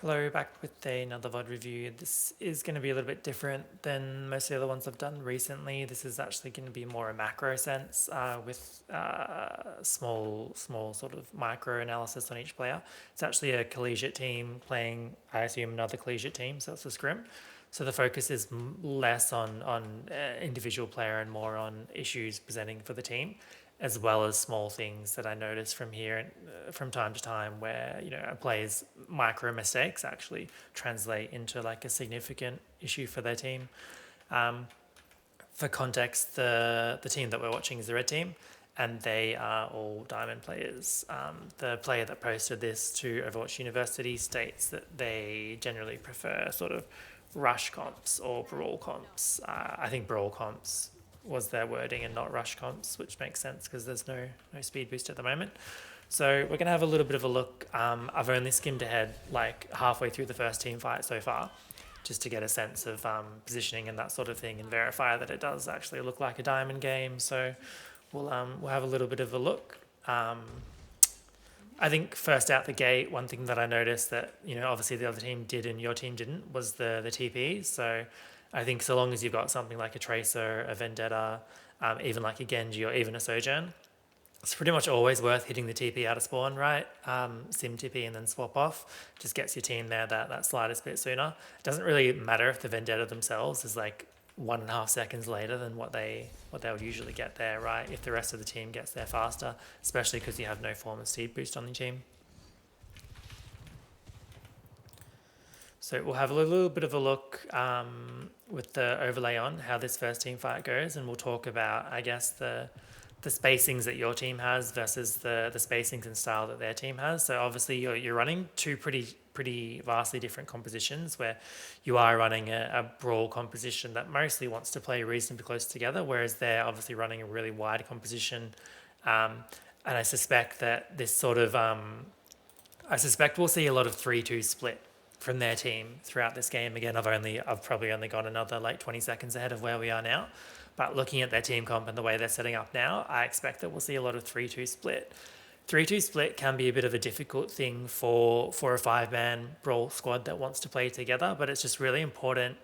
Hello, back with another VOD review. This is going to be a little bit different than most of the other ones I've done recently. This is actually going to be more a macro sense with small sort of micro analysis on each player. It's actually a collegiate team playing, I assume, another collegiate team, so it's a scrim. So the focus is less on individual player and more on issues presenting for the team, as well as small things that I notice from here from time to time where a player's micro mistakes actually translate into like a significant issue for their team. Um, for context, the team that we're watching is the red team, and they are all diamond players. The player that posted this to Overwatch University states that they generally prefer sort of rush comps or brawl comps. I think brawl comps was their wording and not rush comps, which makes sense because there's no speed boost at the moment. So we're gonna have a little bit of a look. I've only skimmed ahead like halfway through the first team fight so far, just to get a sense of positioning and that sort of thing, and verify that it does actually look like a diamond game. So we'll have a little bit of a look. I think first out the gate, one thing that I noticed that obviously the other team did and your team didn't was the TP. So I think so long as you've got something like a Tracer, a Vendetta, even like a Genji or even a Sojourn, it's pretty much always worth hitting the TP out of spawn, right? Sim TP and then swap off. Just gets your team there that slightest bit sooner. It doesn't really matter if the Vendetta themselves is like 1.5 seconds later than what they would usually get there, right? If the rest of the team gets there faster, especially because you have no form of speed boost on the team. So we'll have a little bit of a look with the overlay on how this first team fight goes, and we'll talk about, I guess, the spacings that your team has versus the spacings and style that their team has. So obviously you're running two pretty vastly different compositions, where you are running a brawl composition that mostly wants to play reasonably close together, whereas they're obviously running a really wide composition. And I suspect that this sort of I suspect we'll see a lot of 3-2 split from their team throughout this game. Again, I've probably only got another like 20 seconds ahead of where we are now. But looking at their team comp and the way they're setting up now, I expect that we'll see a lot of 3-2 split. 3-2 split can be a bit of a difficult thing for a 5-man brawl squad that wants to play together, but it's just really important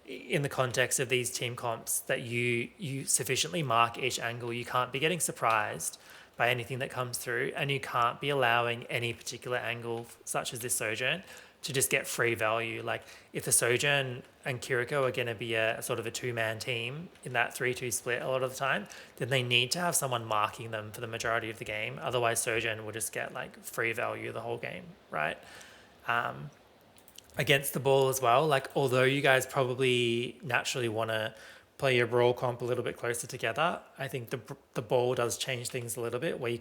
in the context of these team comps that you sufficiently mark each angle. You can't be getting surprised by anything that comes through, and you can't be allowing any particular angle, such as this Sojourn, to just get free value. Like if the Sojourn and Kiriko are going to be a sort of a 2-man team in that 3-2 split a lot of the time, then they need to have someone marking them for the majority of the game. Otherwise, Sojourn will just get like free value the whole game, right? Against the ball as well, like although you guys probably naturally want to play your brawl comp a little bit closer together, I think the ball does change things a little bit, where you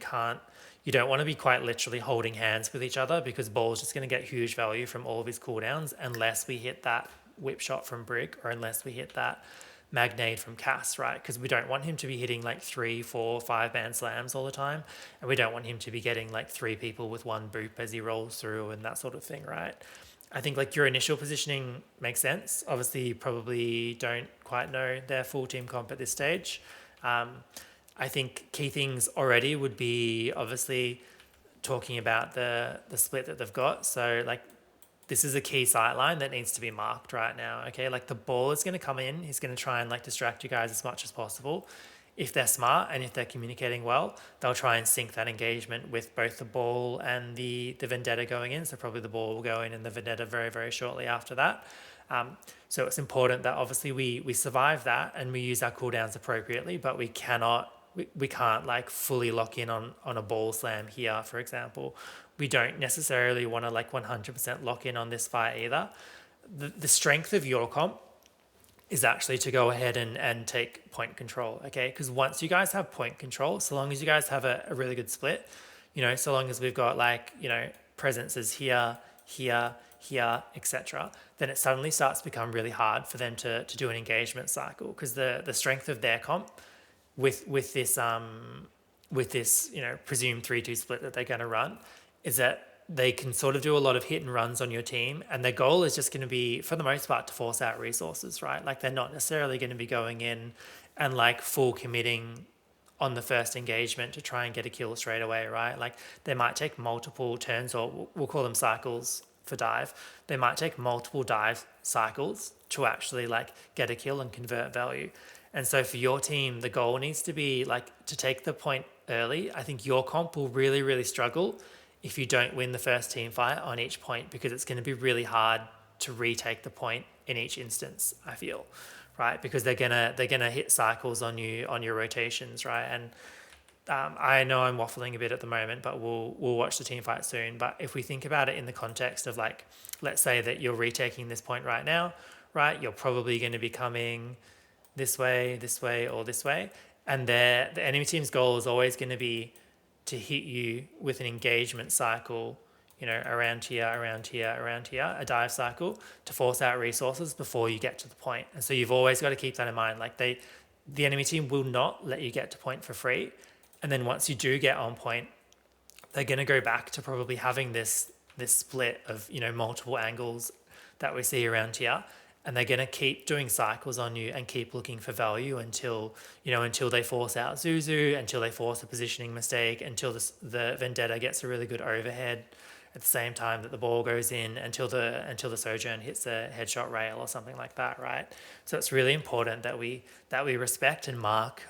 don't want to be quite literally holding hands with each other, because ball's just going to get huge value from all of his cooldowns unless we hit that whip shot from Brick, or unless we hit that Magnade from Cass, right? Because we don't want him to be hitting like 3, 4, 5-man slams all the time, and we don't want him to be getting like 3 people with 1 boop as he rolls through and that sort of thing, right? I think like your initial positioning makes sense. Obviously, you probably don't quite know their full team comp at this stage. I think key things already would be obviously talking about the split that they've got. So like this is a key sight line that needs to be marked right now. Okay, like the ball is going to come in. He's going to try and like distract you guys as much as possible. If they're smart and if they're communicating well, they'll try and sync that engagement with both the ball and the Vendetta going in. So probably the ball will go in and the Vendetta very, very shortly after that. So it's important that obviously we survive that and we use our cooldowns appropriately, but we can't like fully lock in on a ball slam here, for example. We don't necessarily want to like 100% lock in on this fight either. The strength of your comp is actually to go ahead and take point control, okay? Because once you guys have point control, so long as you guys have a really good split, so long as we've got like, presences here, etc., then it suddenly starts to become really hard for them to do an engagement cycle, because the strength of their comp with this presumed 3-2 split that they're going to run is that they can sort of do a lot of hit and runs on your team, and their goal is just going to be, for the most part, to force out resources, right? Like they're not necessarily going to be going in and like full committing on the first engagement to try and get a kill straight away, right? Like they might take multiple turns, or we'll call them cycles, for dive, they might take multiple dive cycles to actually like get a kill and convert value. And so for your team, the goal needs to be like to take the point early. I think your comp will really, really struggle if you don't win the first team fight on each point, because it's going to be really hard to retake the point in each instance, I feel, right? Because they're gonna hit cycles on you on your rotations, right? And I know I'm waffling a bit at the moment, but we'll watch the team fight soon. But if we think about it in the context of like, let's say that you're retaking this point right now, right? You're probably going to be coming this way, or this way, and the enemy team's goal is always going to be to hit you with an engagement cycle, you know, around here, a dive cycle to force out resources before you get to the point. And so you've always got to keep that in mind. Like the enemy team will not let you get to point for free. And then once you do get on point, they're going to go back to probably having this split of, you know, multiple angles that we see around here. And they're going to keep doing cycles on you and keep looking for value until they force out Zuzu, until they force a positioning mistake, until the Vendetta gets a really good overhead at the same time that the ball goes in, until the Sojourn hits a headshot rail or something like that, right? So it's really important that we respect and mark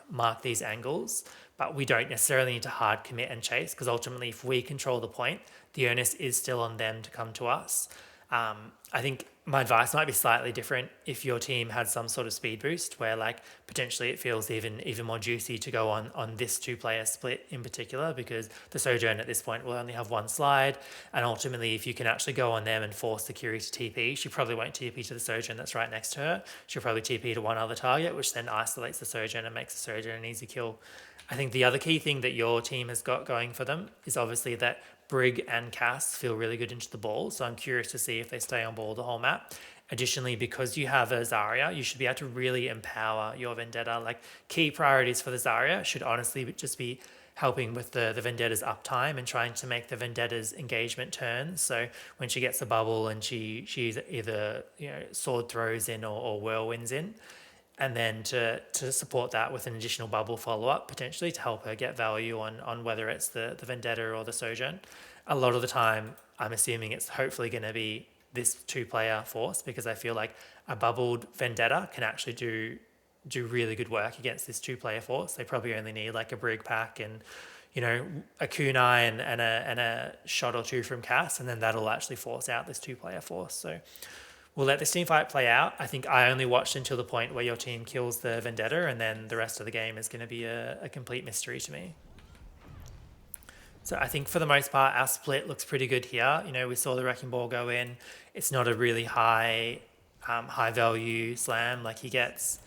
these angles, but we don't necessarily need to hard commit and chase, because ultimately if we control the point, the onus is still on them to come to us. I think my advice might be slightly different if your team had some sort of speed boost where like potentially it feels even more juicy to go on this 2-player split in particular, because the Sojourn at this point will only have one slide, and ultimately if you can actually go on them and force the Curie to TP, she probably won't TP to the Sojourn that's right next to her. She'll probably TP to one other target, which then isolates the Sojourn and makes the Sojourn an easy kill. I think the other key thing that your team has got going for them is obviously that Brig and Cass feel really good into the ball, so I'm curious to see if they stay on ball the whole map. Additionally, because you have a Zarya, you should be able to really empower your Vendetta. Like, key priorities for the Zarya should honestly just be helping with the Vendetta's uptime and trying to make the Vendetta's engagement turn. So when she gets a bubble and she's either, you know, sword throws in or whirlwinds in, and then to support that with an additional bubble follow-up potentially to help her get value on whether it's the Vendetta or the Sojourn. A lot of the time, I'm assuming it's hopefully going to be this 2-player force, because I feel like a bubbled Vendetta can actually do really good work against this 2-player force. They probably only need like a Brig pack and, you know, a kunai and a shot or two from Cass, and then that'll actually force out this 2-player force. So we'll let this team fight play out. I think I only watched until the point where your team kills the Vendetta, and then the rest of the game is going to be a complete mystery to me. So I think for the most part, our split looks pretty good here. You know, we saw the Wrecking Ball go in. It's not a really high value slam. Like he gets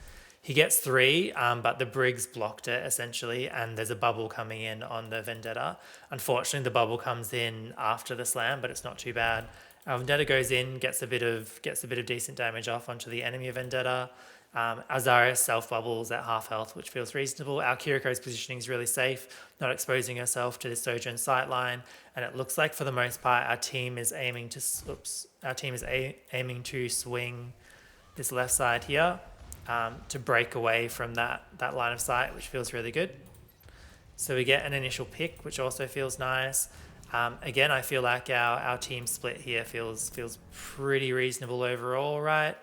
3, but the Briggs blocked it essentially, and there's a bubble coming in on the Vendetta. Unfortunately, the bubble comes in after the slam, but it's not too bad. Our Vendetta goes in, gets a bit of decent damage off onto the enemy Vendetta. Zarya self-bubbles at half health, which feels reasonable. Our Kiriko's positioning is really safe, not exposing herself to the Sojourn sightline, and it looks like for the most part our team is aiming to swing this left side here to break away from that line of sight, which feels really good. So we get an initial pick, which also feels nice. Again, I feel like our team split here feels pretty reasonable overall, right?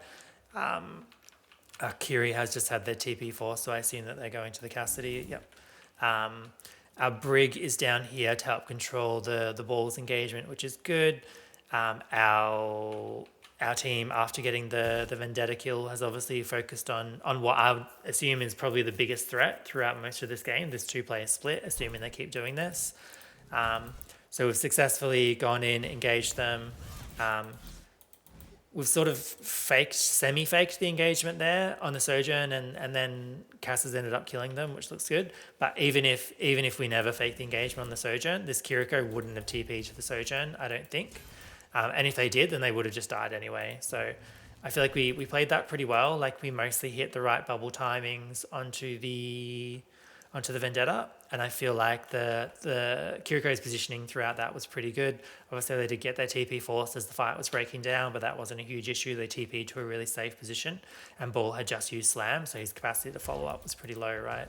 Kiri has just had their TP force, so I assume that they're going to the Cassidy. Yep. Our Brig is down here to help control the ball's engagement, which is good. Our team, after getting the Vendetta kill, has obviously focused on what I would assume is probably the biggest threat throughout most of this game, this 2-player split, assuming they keep doing this. So we've successfully gone in, engaged them. We've sort of semi-faked the engagement there on the Sojourn, and then Cass has ended up killing them, which looks good. But even if we never faked the engagement on the Sojourn, this Kiriko wouldn't have TP'd to the Sojourn, I don't think. And if they did, then they would have just died anyway. So I feel like we played that pretty well. Like we mostly hit the right bubble timings onto the Vendetta, and I feel like the Kiriko's positioning throughout that was pretty good. Obviously, they did get their TP forced as the fight was breaking down, but that wasn't a huge issue. They TP'd to a really safe position, and Ball had just used Slam, so his capacity to follow up was pretty low, right?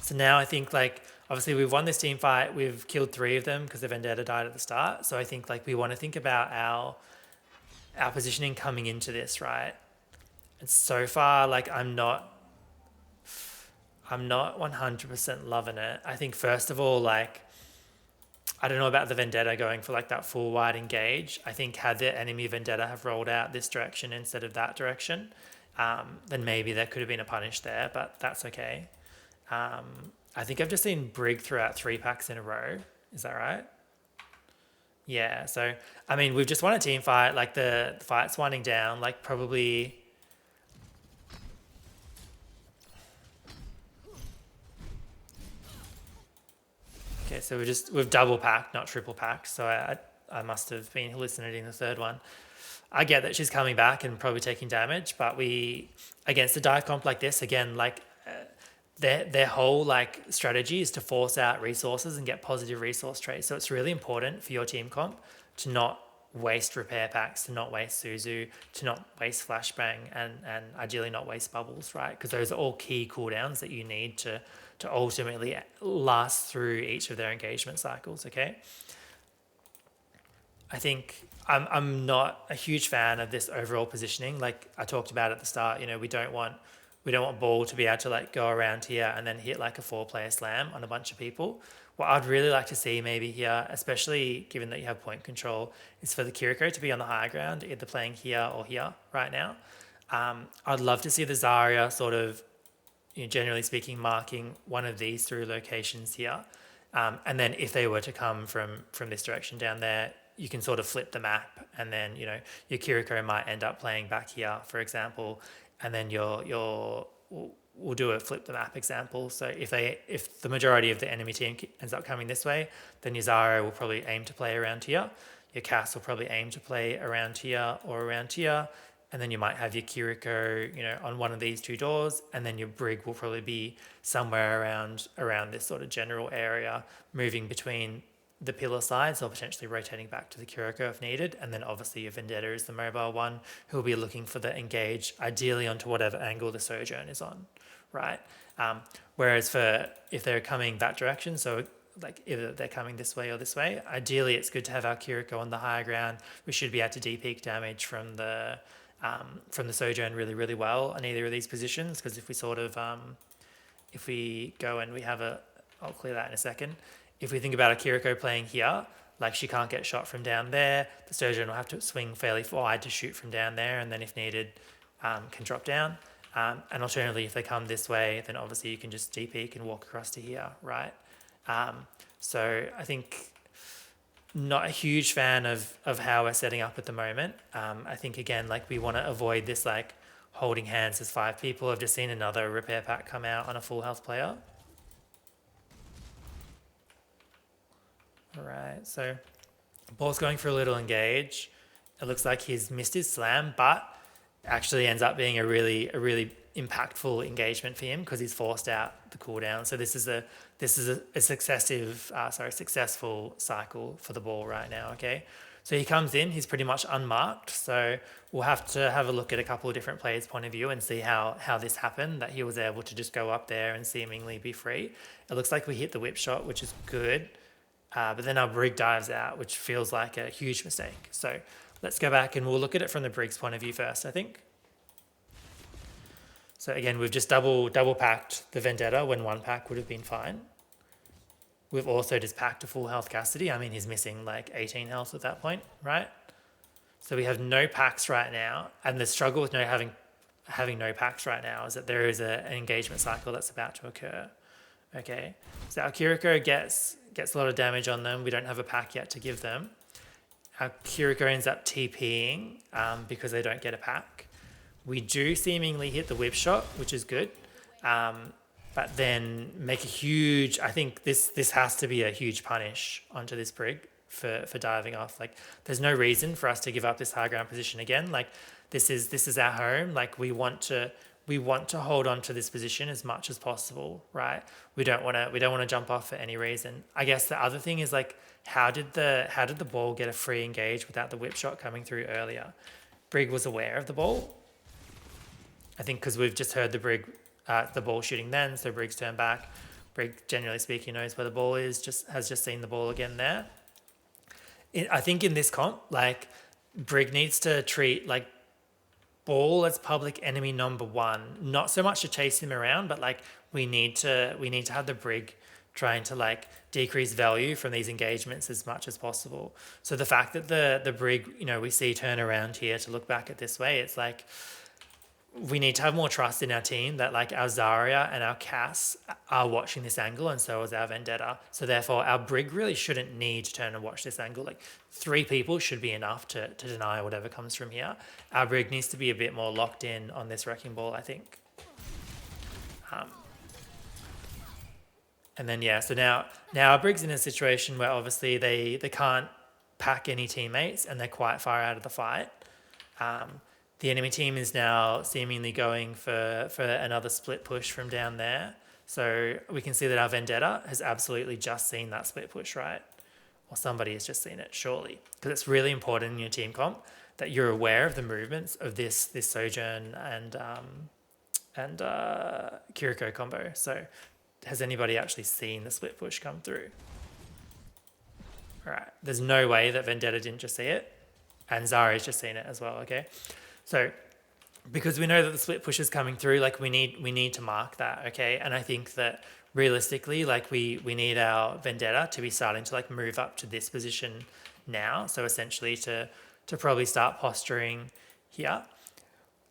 So now I think, like, obviously we've won this team fight. We've killed 3 of them because the Vendetta died at the start. So I think like we want to think about our positioning coming into this, right? And so far, like I'm not 100% loving it. I think first of all, like I don't know about the Vendetta going for like that full wide engage. I think had the enemy Vendetta have rolled out this direction instead of that direction, then maybe there could have been a punish there, but that's okay. I think I've just seen Brig throughout 3 packs in a row. Is that right? Yeah. So, I mean, we've just won a team fight. Like the fight's winding down. Like probably. Okay, so we've double packed, not triple packed. So I must have been hallucinating the third one. I get that she's coming back and probably taking damage, but we against a dive comp like this again, like their whole like strategy is to force out resources and get positive resource trades. So it's really important for your team comp to not waste repair packs, to not waste Suzu, to not waste flashbang, and ideally not waste bubbles, right? Because those are all key cooldowns that you need to ultimately last through each of their engagement cycles. Okay. I think I'm not a huge fan of this overall positioning. Like I talked about at the start, you know, we don't want ball to be able to like go around here and then hit like a 4-player slam on a bunch of people. What I'd really like to see maybe here, especially given that you have point control, is for the Kiriko to be on the high ground, either playing here or here right now. I'd love to see the Zarya sort of, you know, generally speaking, marking one of these 3 locations here. And then if they were to come from this direction down there, you can sort of flip the map, and then, you know, your Kiriko might end up playing back here, for example, and then we'll do a flip the map example. So if the majority of the enemy team ends up coming this way, then your Zarya will probably aim to play around here. Your Cass will probably aim to play around here or around here. And then you might have your Kiriko, you know, on one of these 2 doors, and then your Brig will probably be somewhere around this sort of general area, moving between the pillar sides or potentially rotating back to the Kiriko if needed. And then obviously your Vendetta is the mobile one who will be looking for the engage, ideally onto whatever angle the Sojourn is on, right? Whereas if they're coming that direction, so like either they're coming this way or this way, ideally it's good to have our Kiriko on the higher ground. We should be able to de-peak damage from the Sojourn really, really well on either of these positions, because if we sort of, if we go and we have I'll clear that in a second. If we think about a Kiriko playing here, like she can't get shot from down there, the Sojourn will have to swing fairly wide to shoot from down there, and then if needed, can drop down. And alternatively, if they come this way, then obviously you can just de-peak and walk across to here, right? So I think not a huge fan of how we're setting up at the moment. I think, again, like we want to avoid this like holding hands as 5 people. I've just seen another repair pack come out on a full health player. All right, so ball's going for a little engage. It looks like he's missed his slam, but actually ends up being a really impactful engagement for him because he's forced out the cooldown. So this is a successful cycle for the ball right now. Okay, so he comes in, he's pretty much unmarked. So we'll have to have a look at a couple of different players' point of view and see how this happened, that he was able to just go up there and seemingly be free. It looks like we hit the whip shot, which is good. But then our Brig dives out, which feels like a huge mistake. So let's go back and we'll look at it from the Brig's point of view first, I think. So again, we've just double packed the Vendetta when 1 pack would have been fine. We've also just packed a full health Cassidy. I mean, he's missing like 18 health at that point, right? So we have no packs right now. And the struggle with having no packs right now is that there is an engagement cycle that's about to occur. Okay, so our Kiriko gets a lot of damage on them. We don't have a pack yet to give them. Our Kiriko ends up TPing because they don't get a pack. We do seemingly hit the whip shot, which is good, but then make a huge, I think this has to be a huge punish onto this Brig for diving off. Like there's no reason for us to give up this high ground position again. Like this is our home. Like we want to hold on to this position as much as possible, right? We don't want to jump off for any reason. I guess the other thing is like, how did the ball get a free engage without the whip shot coming through earlier? Brig was aware of the ball. I think because we've just heard the ball shooting then, so Brig's turned back. Brig, generally speaking, knows where the ball is, has just seen the ball again there. I think in this comp, like, Brig needs to treat like ball as public enemy number one, not so much to chase him around, but like we need to have the Brig trying to like decrease value from these engagements as much as possible. So the fact that the Brig, we see turn around here to look back at this way, it's like we need to have more trust in our team that like our Zarya and our Cass are watching this angle, and so is our Vendetta. So therefore our Brig really shouldn't need to turn and watch this angle. Like 3 people should be enough to deny whatever comes from here. Our Brig needs to be a bit more locked in on this Wrecking Ball, I think. And then, so now our Brig's in a situation where obviously they can't pack any teammates and they're quite far out of the fight. The enemy team is now seemingly going for another split push from down there. So we can see that our Vendetta has absolutely just seen that split push, right? Or somebody has just seen it, surely. Because it's really important in your team comp that you're aware of the movements of this Sojourn and Kiriko combo. So has anybody actually seen the split push come through? All right. There's no way that Vendetta didn't just see it. And Zarya's just seen it as well, okay? So because we know that the split push is coming through, like we need to mark that, okay? And I think that realistically, like we need our Vendetta to be starting to like move up to this position now. So essentially to probably start posturing here.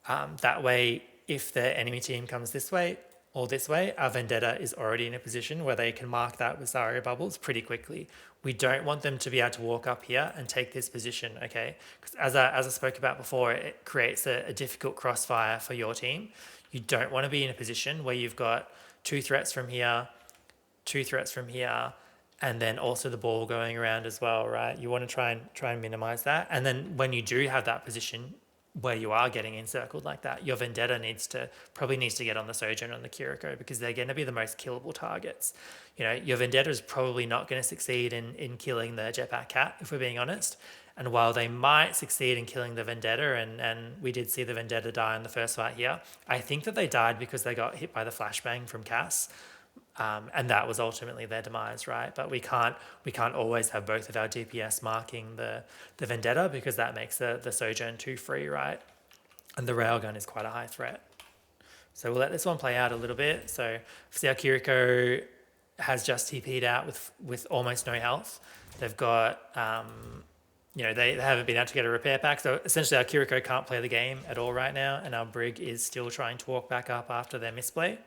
That way, if the enemy team comes this way or this way, our Vendetta is already in a position where they can mark that with Zarya bubbles pretty quickly. We don't want them to be able to walk up here and take this position, okay? Because as I spoke about before, it creates a difficult crossfire for your team. You don't want to be in a position where you've got 2 threats from here, 2 threats from here, and then also the ball going around as well, right? You want to try and minimize that. And then when you do have that position where you are getting encircled like that, your Vendetta probably needs to get on the Sojourn and the Kiriko because they're going to be the most killable targets. Your Vendetta is probably not going to succeed in killing the Jetpack Cat, if we're being honest. And while they might succeed in killing the Vendetta, and we did see the Vendetta die in the first fight here, I think that they died because they got hit by the flashbang from Cass. And that was ultimately their demise, right? But we can't always have both of our DPS marking the Vendetta because that makes the Sojourn too free, right? And the Railgun is quite a high threat. So we'll let this one play out a little bit. So see our Kiriko has just TP'd out with almost no health. They've got, they haven't been able to get a repair pack. So essentially our Kiriko can't play the game at all right now. And our Brig is still trying to walk back up after their misplay.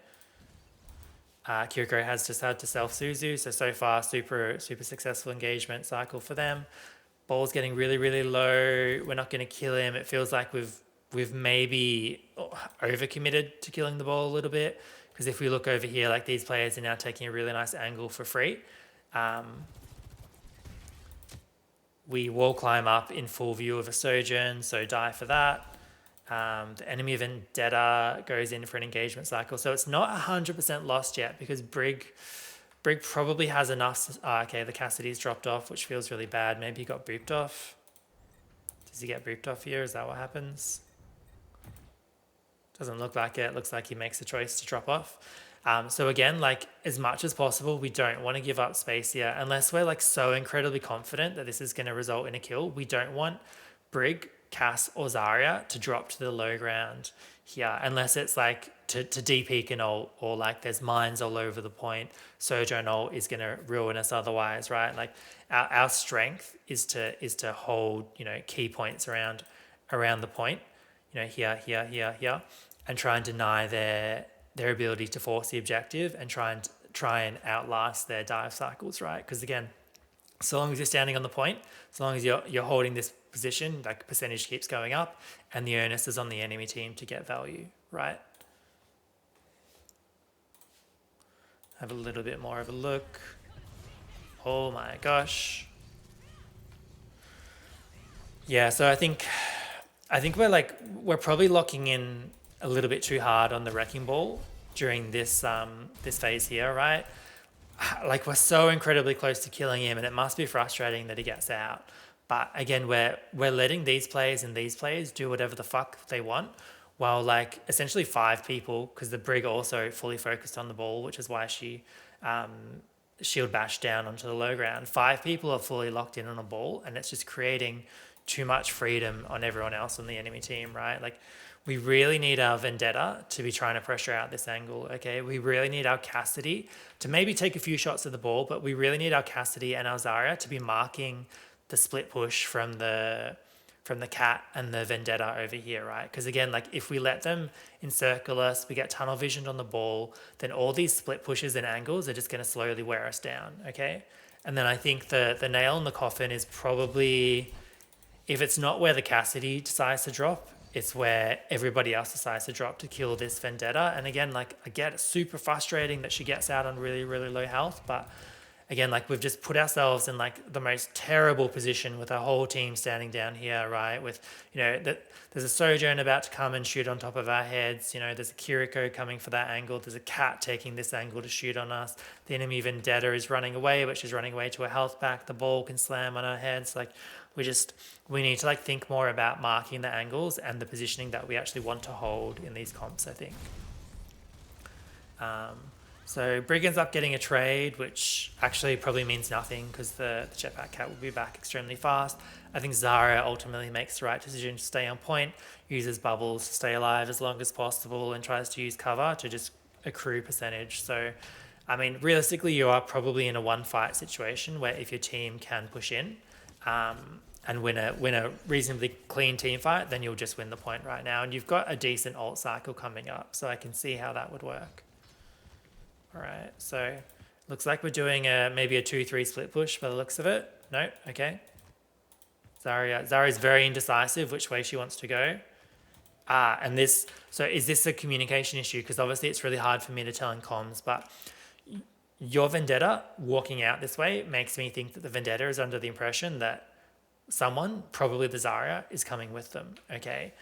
Kiriko has just had to self-Suzu, so far super successful engagement cycle for them. Ball's getting really, really low. We're not going to kill him. It feels like we've maybe overcommitted to killing the ball a little bit, because if we look over here, like these players are now taking a really nice angle for free. We wall climb up in full view of a Sojourn, so die for that. The enemy Vendetta goes in for an engagement cycle. So it's not 100% lost yet because Brig probably has enough. Okay, the Cassidy's dropped off, which feels really bad. Maybe he got booped off. Does he get booped off here? Is that what happens? Doesn't look like it. It looks like he makes a choice to drop off. So again, like as much as possible, we don't want to give up space here unless we're like so incredibly confident that this is going to result in a kill. We don't want Brig, Cass or Zarya to drop to the low ground here unless it's like to de-peek an ult or like there's mines all over the point. Sojourn ult is going to ruin us otherwise, right? Like our strength is to hold, key points around the point, here, and try and deny their ability to force the objective and try and outlast their dive cycles, right? Because again, so long as you're standing on the point, so long as you're holding this position, like percentage keeps going up and the onus is on the enemy team to get value, right? Have a little bit more of a look. Oh my gosh. Yeah, so I think we're probably locking in a little bit too hard on the Wrecking Ball during this phase here, right? Like we're so incredibly close to killing him and it must be frustrating that he gets out. But again, we're letting these players and these players do whatever the fuck they want, while like essentially 5 people, because the Brig also fully focused on the ball, which is why she shield bash down onto the low ground. 5 people are fully locked in on a ball, and it's just creating too much freedom on everyone else on the enemy team, right? Like, we really need our Vendetta to be trying to pressure out this angle, okay? We really need our Cassidy to maybe take a few shots at the ball, but we really need our Cassidy and our Zarya to be marking the split push from the cat and the Vendetta over here, right? Because again, like, if we let them encircle us, we get tunnel visioned on the ball, then all these split pushes and angles are just going to slowly wear us down, okay? And then I think the nail in the coffin is probably, if it's not where the Cassidy decides to drop, it's where everybody else decides to drop to kill this Vendetta. And again, like, I get it's super frustrating that she gets out on really, really low health, but again, like, we've just put ourselves in like the most terrible position with our whole team standing down here, right? With, there's a Sojourn about to come and shoot on top of our heads. There's a Kiriko coming for that angle. There's a cat taking this angle to shoot on us. The enemy Vendetta is running away, but she's running away to a health pack. The ball can slam on our heads. Like, we need to like think more about marking the angles and the positioning that we actually want to hold in these comps, I think. So Brig ends up getting a trade, which actually probably means nothing because the Jetpack Cat will be back extremely fast. I think Zarya ultimately makes the right decision to stay on point, uses bubbles to stay alive as long as possible, and tries to use cover to just accrue percentage. So, I mean, realistically, you are probably in a one-fight situation where if your team can push in and win a reasonably clean team fight, then you'll just win the point right now. And you've got a decent ult cycle coming up, so I can see how that would work. All right, so looks like we're doing maybe a 2-3 split push by the looks of it. No, okay. Zarya's very indecisive which way she wants to go. And so is this a communication issue? Because obviously it's really hard for me to tell in comms, but your Vendetta walking out this way makes me think that the Vendetta is under the impression that someone, probably the Zarya, is coming with them, okay?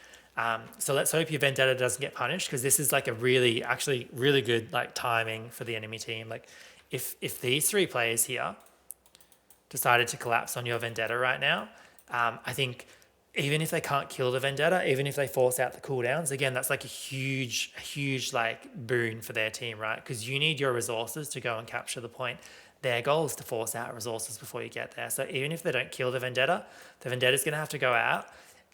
So let's hope your Vendetta doesn't get punished, because this is like a really good like timing for the enemy team. Like, if these 3 players here decided to collapse on your Vendetta right now, I think even if they can't kill the Vendetta, even if they force out the cooldowns, again, that's like a huge like boon for their team, right? Because you need your resources to go and capture the point. Their goal is to force out resources before you get there. So even if they don't kill the Vendetta's going to have to go out.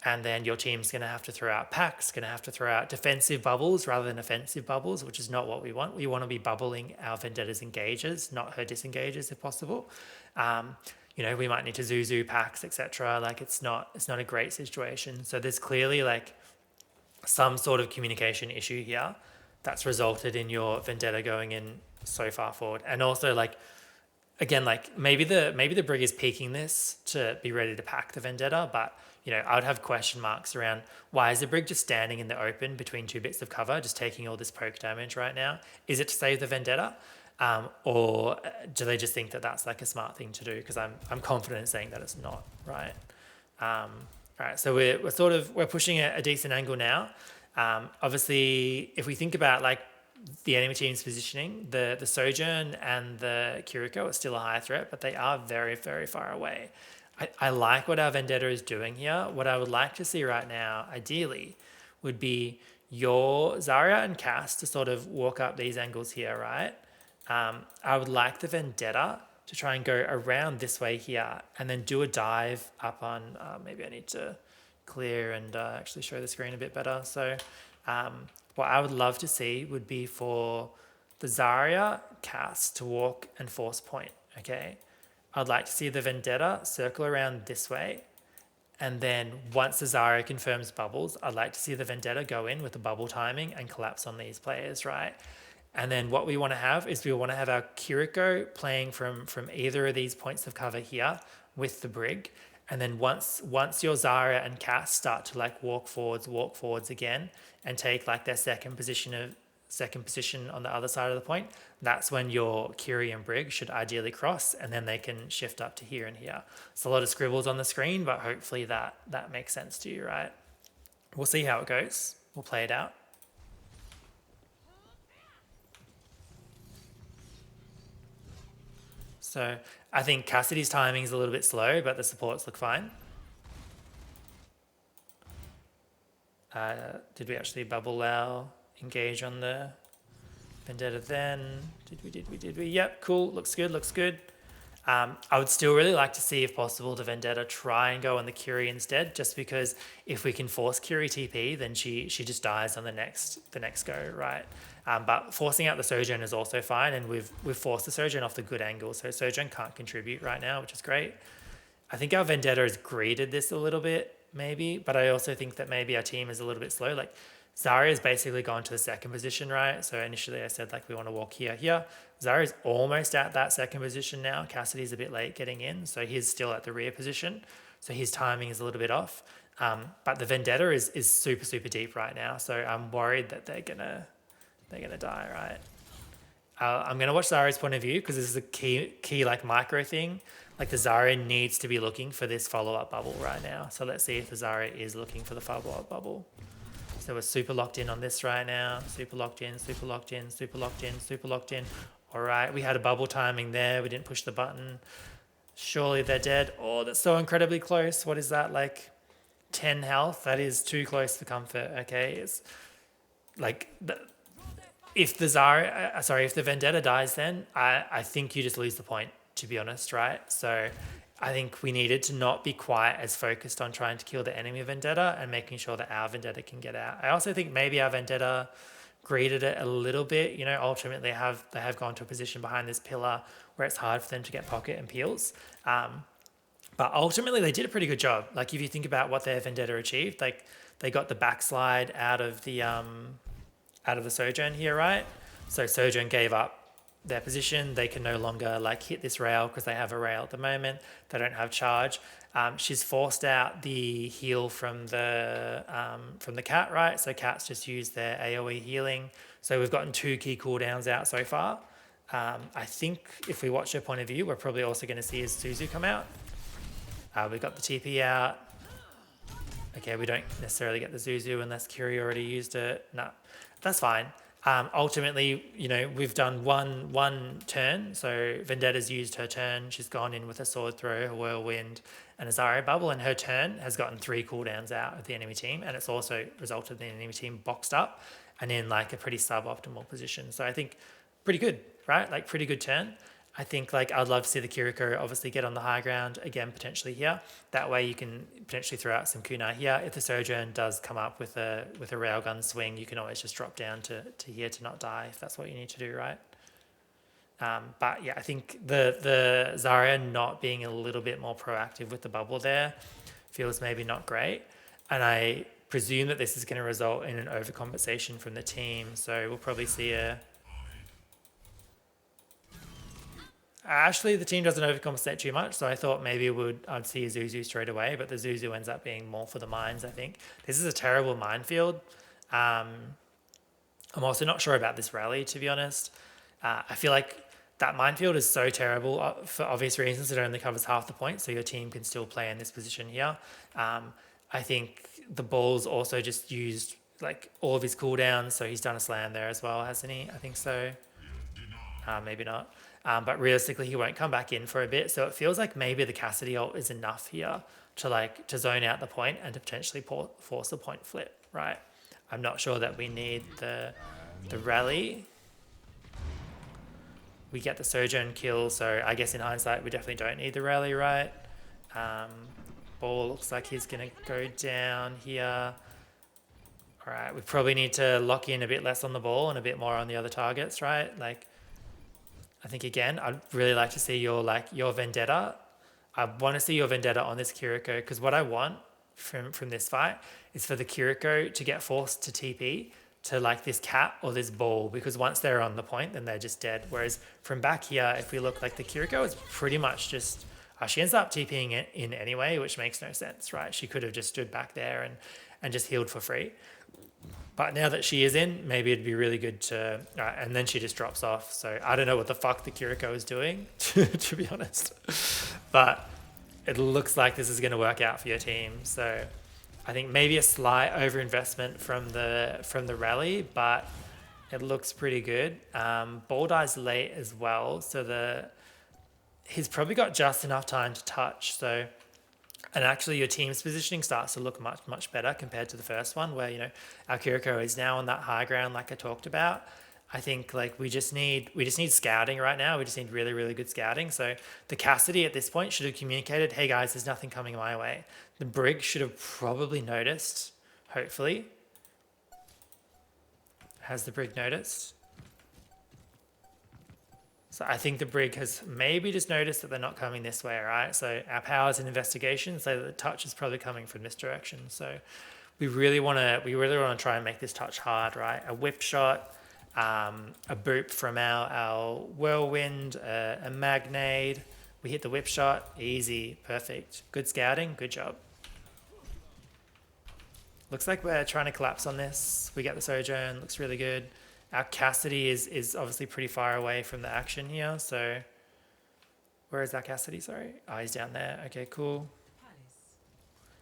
And then your team's going to have to throw out packs, going to have to throw out defensive bubbles rather than offensive bubbles, which is not what we want. We want to be bubbling our Vendetta's engages, not her disengages if possible. We might need to Zuzu packs, etc. Like, it's not a great situation. So there's clearly like some sort of communication issue here that's resulted in your Vendetta going in so far forward. And also, like, again, like, maybe the Brig is peaking this to be ready to pack the Vendetta, but I would have question marks around, why is the Brig just standing in the open between 2 bits of cover, just taking all this poke damage right now? Is it to save the Vendetta? Or do they just think that that's like a smart thing to do? Because I'm confident in saying that it's not, right? Right, so we're pushing a decent angle now. Obviously, if we think about like the enemy team's positioning, the Sojourn and the Kiriko are still a high threat, but they are very, very far away. I like what our Vendetta is doing here. What I would like to see right now, ideally, would be your Zarya and Cass to sort of walk up these angles here, right? I would like the Vendetta to try and go around this way here and then do a dive up on, maybe I need to clear and actually show the screen a bit better. So what I would love to see would be for the Zarya Cass to walk and force point, okay? I'd like to see the Vendetta circle around this way, and then once the Zarya confirms bubbles, I'd like to see the Vendetta go in with the bubble timing and collapse on these players, right? And then what we want to have is we want to have our Kiriko playing from either of these points of cover here with the Brig. And then once your Zarya and Cass start to like walk forwards again and take like their second position on the other side of the point, that's when your Kiri and Brig should ideally cross, and then they can shift up to here and here. It's a lot of scribbles on the screen, but hopefully that makes sense to you, right? We'll see how it goes. We'll play it out. So I think Cassidy's timing is a little bit slow, but the supports look fine. Did we actually bubble our engage on the Vendetta then. Did we? Yep, cool. Looks good, looks good. I would still really like to see, if possible, the Vendetta try and go on the Curie instead, just because if we can force Curie TP, then she just dies on the next go, right? But forcing out the Sojourn is also fine, and we've forced the Sojourn off the good angle, so Sojourn can't contribute right now, which is great. I think our Vendetta has greeted this a little bit, maybe, but I also think that maybe our team is a little bit slow. Like, Zarya's basically gone to the second position, right? So initially I said, like, we want to walk here. Zarya's almost at that second position now. Cassidy's a bit late getting in, so he's still at the rear position. So his timing is a little bit off. But the Vendetta is super, super deep right now. So I'm worried that they're gonna die, right? I'm going to watch Zarya's point of view, because this is a key like micro thing. Like, the Zarya needs to be looking for this follow-up bubble right now. So let's see if the Zarya is looking for the follow-up bubble. So we're super locked in on this right now. Super locked in, super locked in, super locked in, super locked in. All right, we had a bubble timing there. We didn't push the button. Surely they're dead. Oh, that's so incredibly close. What is that, like 10 health? That is too close for comfort, okay? It's like... If the Vendetta dies, then I think you just lose the point, to be honest, right? So I think we needed to not be quite as focused on trying to kill the enemy Vendetta and making sure that our Vendetta can get out. I also think maybe our Vendetta greeted it a little bit. You know, ultimately they have gone to a position behind this pillar where it's hard for them to get pocket and peels. But ultimately they did a pretty good job. Like, if you think about what their Vendetta achieved, like, they got the backslide out of the Sojourn here, right? So Sojourn gave up their position. They can no longer like hit this rail because they have a rail at the moment. They don't have charge. She's forced out the heal from the cat, right? So cats just use their AoE healing. So we've gotten 2 key cooldowns out so far. I think if we watch her point of view, we're probably also going to see his Suzu come out. We've got the TP out. Okay, we don't necessarily get the Zuzu unless Kiri already used it. No, that's fine. Ultimately, you know, we've done one turn. So Vendetta's used her turn. She's gone in with a sword throw, a whirlwind, and a Zarya bubble, and her turn has gotten 3 cooldowns out of the enemy team, and it's also resulted in the enemy team boxed up and in like a pretty suboptimal position. So I think pretty good, right? Like, pretty good turn. I think, like, I'd love to see the Kiriko obviously get on the high ground again, potentially here. That way you can potentially throw out some kunai here. If the Sojourn does come up with a railgun swing, you can always just drop down to here to not die, if that's what you need to do, right? But yeah, I think the Zarya not being a little bit more proactive with the bubble there feels maybe not great. And I presume that this is going to result in an overcompensation from the team. So we'll probably see actually, the team doesn't overcompensate too much, so I thought maybe I'd see a Zuzu straight away, but the Zuzu ends up being more for the mines, I think. This is a terrible minefield. I'm also not sure about this rally, to be honest. I feel like that minefield is so terrible for obvious reasons. It only covers half the point, so your team can still play in this position here. I think the ball's also just used like all of his cooldowns, so he's done a slam there as well, hasn't he? I think so. Maybe not. But realistically, he won't come back in for a bit. So it feels like maybe the Cassidy ult is enough here to zone out the point and to potentially force a point flip, right? I'm not sure that we need the rally. We get the Sojourn kill, so I guess in hindsight, we definitely don't need the rally, right? Ball looks like he's going to go down here. All right, we probably need to lock in a bit less on the ball and a bit more on the other targets, right? Like, I think, again, I'd really like to see your Vendetta. I want to see your Vendetta on this Kiriko, because what I want from this fight is for the Kiriko to get forced to TP to like this cat or this ball, because once they're on the point, then they're just dead. Whereas from back here, if we look, like, the Kiriko is pretty much just... she ends up TPing it in anyway, which makes no sense, right? She could have just stood back there and just healed for free. But now that she is in, maybe it'd be really good to... and then she just drops off. So I don't know what the fuck the Kiriko is doing, to be honest. But it looks like this is going to work out for your team. So I think maybe a slight overinvestment from the rally, but it looks pretty good. Ball dies late as well. So he's probably got just enough time to touch. So... And actually your team's positioning starts to look much, much better compared to the first one, where, you know, our Kiriko is now on that high ground like I talked about. I think like we just need scouting right now. We just need really, really good scouting. So the Cassidy at this point should have communicated, hey guys, there's nothing coming my way. The Brig should have probably noticed, hopefully. Has the Brig noticed? So I think the Brig has maybe just noticed that they're not coming this way, right? So our powers and investigation say that the touch is probably coming from this direction. So we really want to try and make this touch hard, right? A whip shot, a boop from our whirlwind, a magnade. We hit the whip shot, easy, perfect. Good scouting, good job. Looks like we're trying to collapse on this. We get the Sojourn, looks really good. Our Cassidy is obviously pretty far away from the action here, so where is our Cassidy? Sorry. Oh, he's down there. Okay, cool.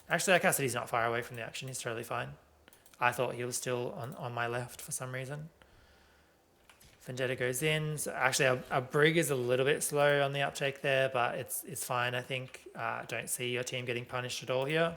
Actually, our Cassidy's not far away from the action. He's totally fine. I thought he was still on my left for some reason. Vendetta goes in. So actually, our Brig is a little bit slow on the uptake there, but it's fine, I think. Don't see your team getting punished at all here.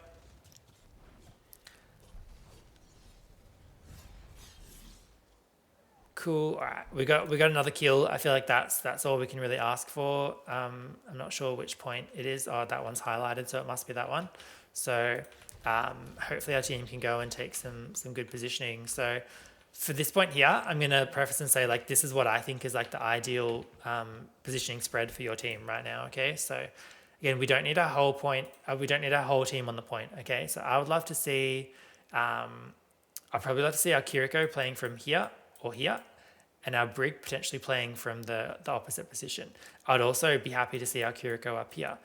Cool. All right, we got another kill. I feel like that's all we can really ask for. I'm not sure which point it is. Oh, that one's highlighted, so it must be that one. So hopefully our team can go and take some good positioning. So for this point here, I'm gonna preface and say like this is what I think is like the ideal positioning spread for your team right now. Okay, so again, we don't need our whole point. We don't need our whole team on the point. Okay, so I would love to see. I'd probably love to see our Kiriko playing from here or here, and our Brig potentially playing from the opposite position. I'd also be happy to see our Kiriko up here.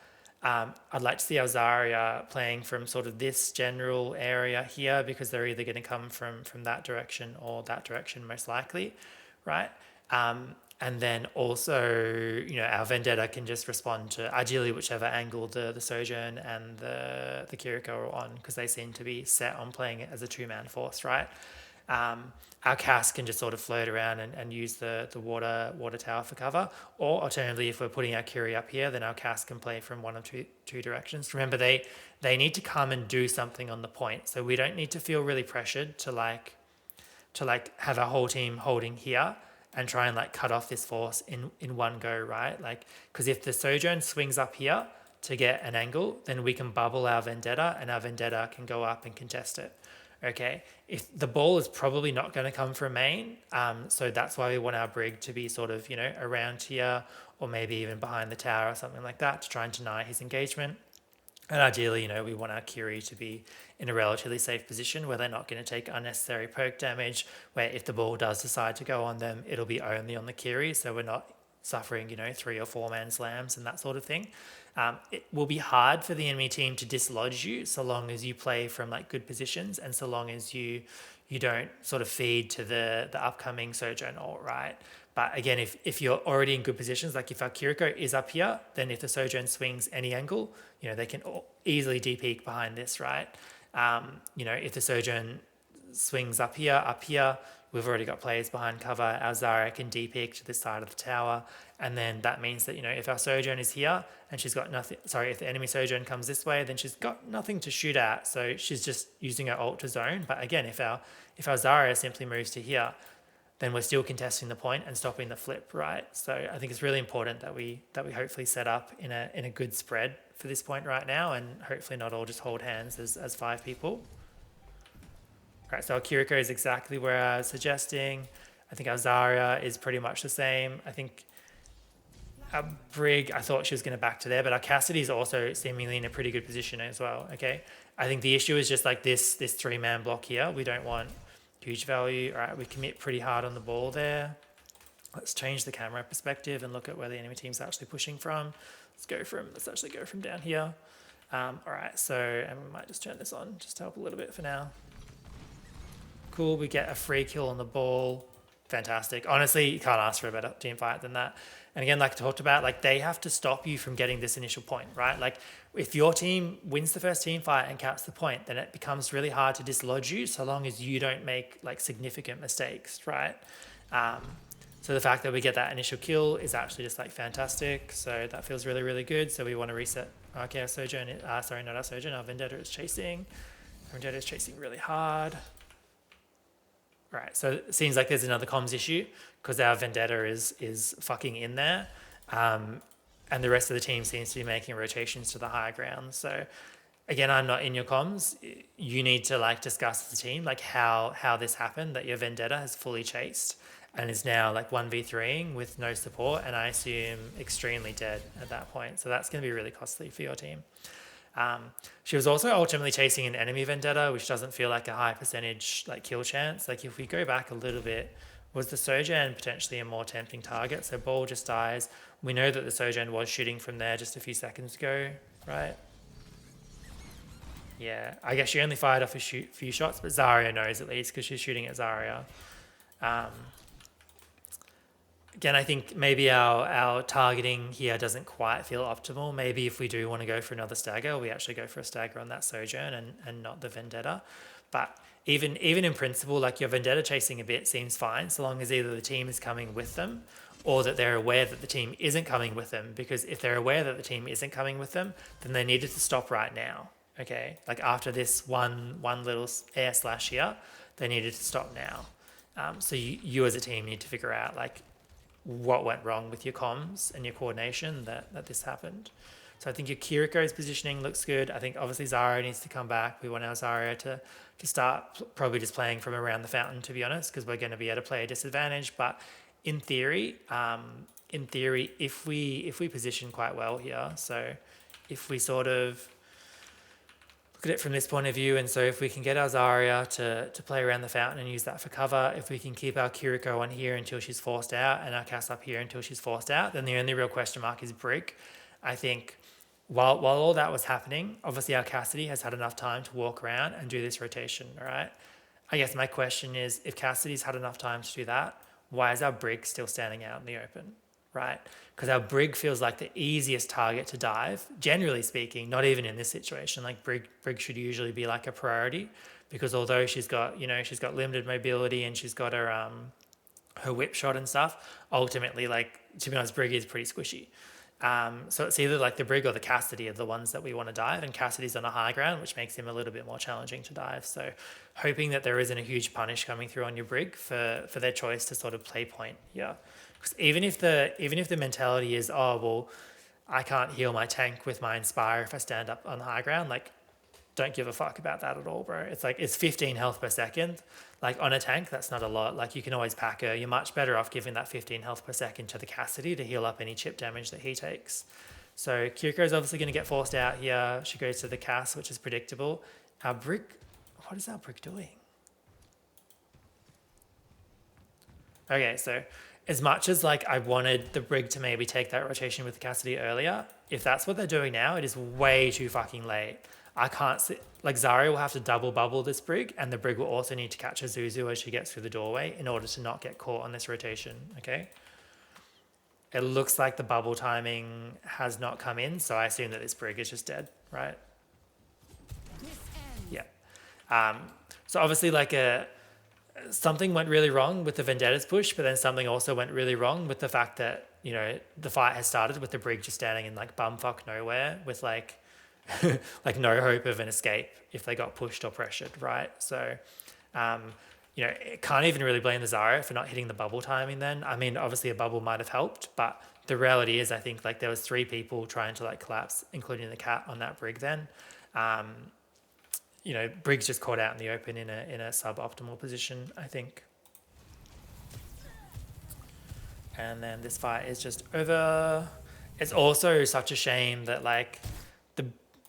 I'd like to see our Zarya playing from sort of this general area here because they're either going to come from that direction or that direction most likely, right? And then also, our Vendetta can just respond to ideally whichever angle the Sojourn and the Kiriko are on because they seem to be set on playing it as a two-man force, right? Our Cass can just sort of float around and use the water tower for cover. Or alternatively, if we're putting our Curie up here, then our Cass can play from one of two directions. Remember, they need to come and do something on the point. So we don't need to feel really pressured to have our whole team holding here and try and like cut off this force in one go, right? Like, because if the Sojourn swings up here to get an angle, then we can bubble our Vendetta and our Vendetta can go up and contest it. Okay, if the ball is probably not going to come from main, so that's why we want our Brig to be sort of, around here or maybe even behind the tower or something like that to try and deny his engagement. And ideally, we want our Curie to be in a relatively safe position where they're not going to take unnecessary poke damage, where if the ball does decide to go on them, it'll be only on the Curie, so we're not suffering, 3 or 4 man slams and that sort of thing. It will be hard for the enemy team to dislodge you so long as you play from like good positions and so long as you don't sort of feed to the upcoming Sojourn ult, right? But again, if you're already in good positions, like if our Kiriko is up here, then if the Sojourn swings any angle, they can easily de-peek behind this, right? If the Sojourn swings up here, we've already got players behind cover. Our Zarya can de-peek to this side of the tower. And then that means that, if our Sojourn is here and she's got nothing, if the enemy Sojourn comes this way, then she's got nothing to shoot at. So she's just using her ult to zone. But again, if our Zarya simply moves to here, then we're still contesting the point and stopping the flip, right? So I think it's really important that we hopefully set up in a good spread for this point right now, and hopefully not all just hold hands as 5 people. Right, so our Kiriko is exactly where I was suggesting. I think our Zarya is pretty much the same. I think our Brig, I thought she was going to back to there, but our Cassidy is also seemingly in a pretty good position as well, okay? I think the issue is just like this 3-man block here. We don't want huge value. All right, we commit pretty hard on the ball there. Let's change the camera perspective and look at where the enemy team's actually pushing from. Let's actually go from down here. All right, and we might just turn this on just to help a little bit for now. Cool, we get a free kill on the ball. Fantastic. Honestly, you can't ask for a better team fight than that. And again, like I talked about, like they have to stop you from getting this initial point, right? Like if your team wins the first team fight and caps the point, then it becomes really hard to dislodge you so long as you don't make like significant mistakes, right? So the fact that we get that initial kill is actually just like fantastic. So that feels really, really good. So we want to reset. Okay, our Sojourn, sorry, not our Sojourn, our Vendetta is chasing. Our Vendetta is chasing really hard. Right. So it seems like there's another comms issue because our Vendetta is fucking in there. And the rest of the team seems to be making rotations to the high ground. So again, I'm not in your comms. You need to like discuss as a team like how this happened, that your Vendetta has fully chased and is now like 1v3ing with no support, and I assume extremely dead at that point. So that's going to be really costly for your team. She was also ultimately chasing an enemy Vendetta, which doesn't feel like a high percentage like kill chance. Like if we go back a little bit, was the Sojourn potentially a more tempting target? So Ball just dies. We know that the Sojourn was shooting from there just a few seconds ago, right? Yeah, I guess she only fired off a few shots, but Zarya knows at least because she's shooting at Zarya. Again, I think maybe our targeting here doesn't quite feel optimal. Maybe if we do want to go for another stagger, we actually go for a stagger on that Sojourn and not the Vendetta. But even in principle, like your Vendetta chasing a bit seems fine, so long as either the team is coming with them or that they're aware that the team isn't coming with them. Because if they're aware that the team isn't coming with them, then they needed to stop right now. Okay, like after this one little air slash here, they needed to stop now. So you as a team need to figure out like what went wrong with your comms and your coordination that this happened. So I think your Kiriko's positioning looks good. I think obviously Zarya needs to come back. We want our Zarya to start probably just playing from around the fountain, to be honest, because we're going to be able to play a disadvantage. But in theory, if we position quite well here, so if we sort of look at it from this point of view, and so if we can get our Zarya to play around the fountain and use that for cover, if we can keep our Kiriko on here until she's forced out and our Cass up here until she's forced out, then the only real question mark is Brig. I think while all that was happening, obviously our Cassidy has had enough time to walk around and do this rotation, all right? I guess my question is, if Cassidy's had enough time to do that, why is our Brig still standing out in the open, right? Because our Brig feels like the easiest target to dive, generally speaking, not even in this situation. Like Brig should usually be like a priority, because although she's got limited mobility and she's got her whip shot and stuff, ultimately, like, to be honest, Brig is pretty squishy. So it's either like the Brig or the Cassidy are the ones that we want to dive, and Cassidy's on a high ground, which makes him a little bit more challenging to dive. So hoping that there isn't a huge punish coming through on your Brig for their choice to sort of play point. Yeah. Because even if the mentality is, oh, well, I can't heal my tank with my Inspire if I stand up on high ground, like, don't give a fuck about that at all, bro. It's like, it's 15 health per second. Like on a tank, that's not a lot. Like you can always pack her. You're much better off giving that 15 health per second to the Cassidy to heal up any chip damage that he takes. So Kiriko's obviously going to get forced out here. She goes to the Cass, which is predictable. Our Brig, what is our Brig doing? Okay, so as much as like I wanted the Brig to maybe take that rotation with the Cassidy earlier, if that's what they're doing now, it is way too fucking late. I can't see, like Zarya will have to double bubble this Brig, and the Brig will also need to catch a Zuzu as she gets through the doorway in order to not get caught on this rotation, okay? It looks like the bubble timing has not come in, so I assume that this Brig is just dead, right? Yeah. So obviously like something went really wrong with the Vendetta's push, but then something also went really wrong with the fact that, you know, the fight has started with the Brig just standing in like bumfuck nowhere with like like no hope of an escape if they got pushed or pressured, right? So, you know, can't even really blame the Zarya for not hitting the bubble timing then. I mean, obviously a bubble might have helped, but the reality is I think like there was 3 people trying to like collapse, including the cat on that Brig then. You know, Brig's just caught out in the open in a suboptimal position, I think. And then this fight is just over. It's also such a shame that like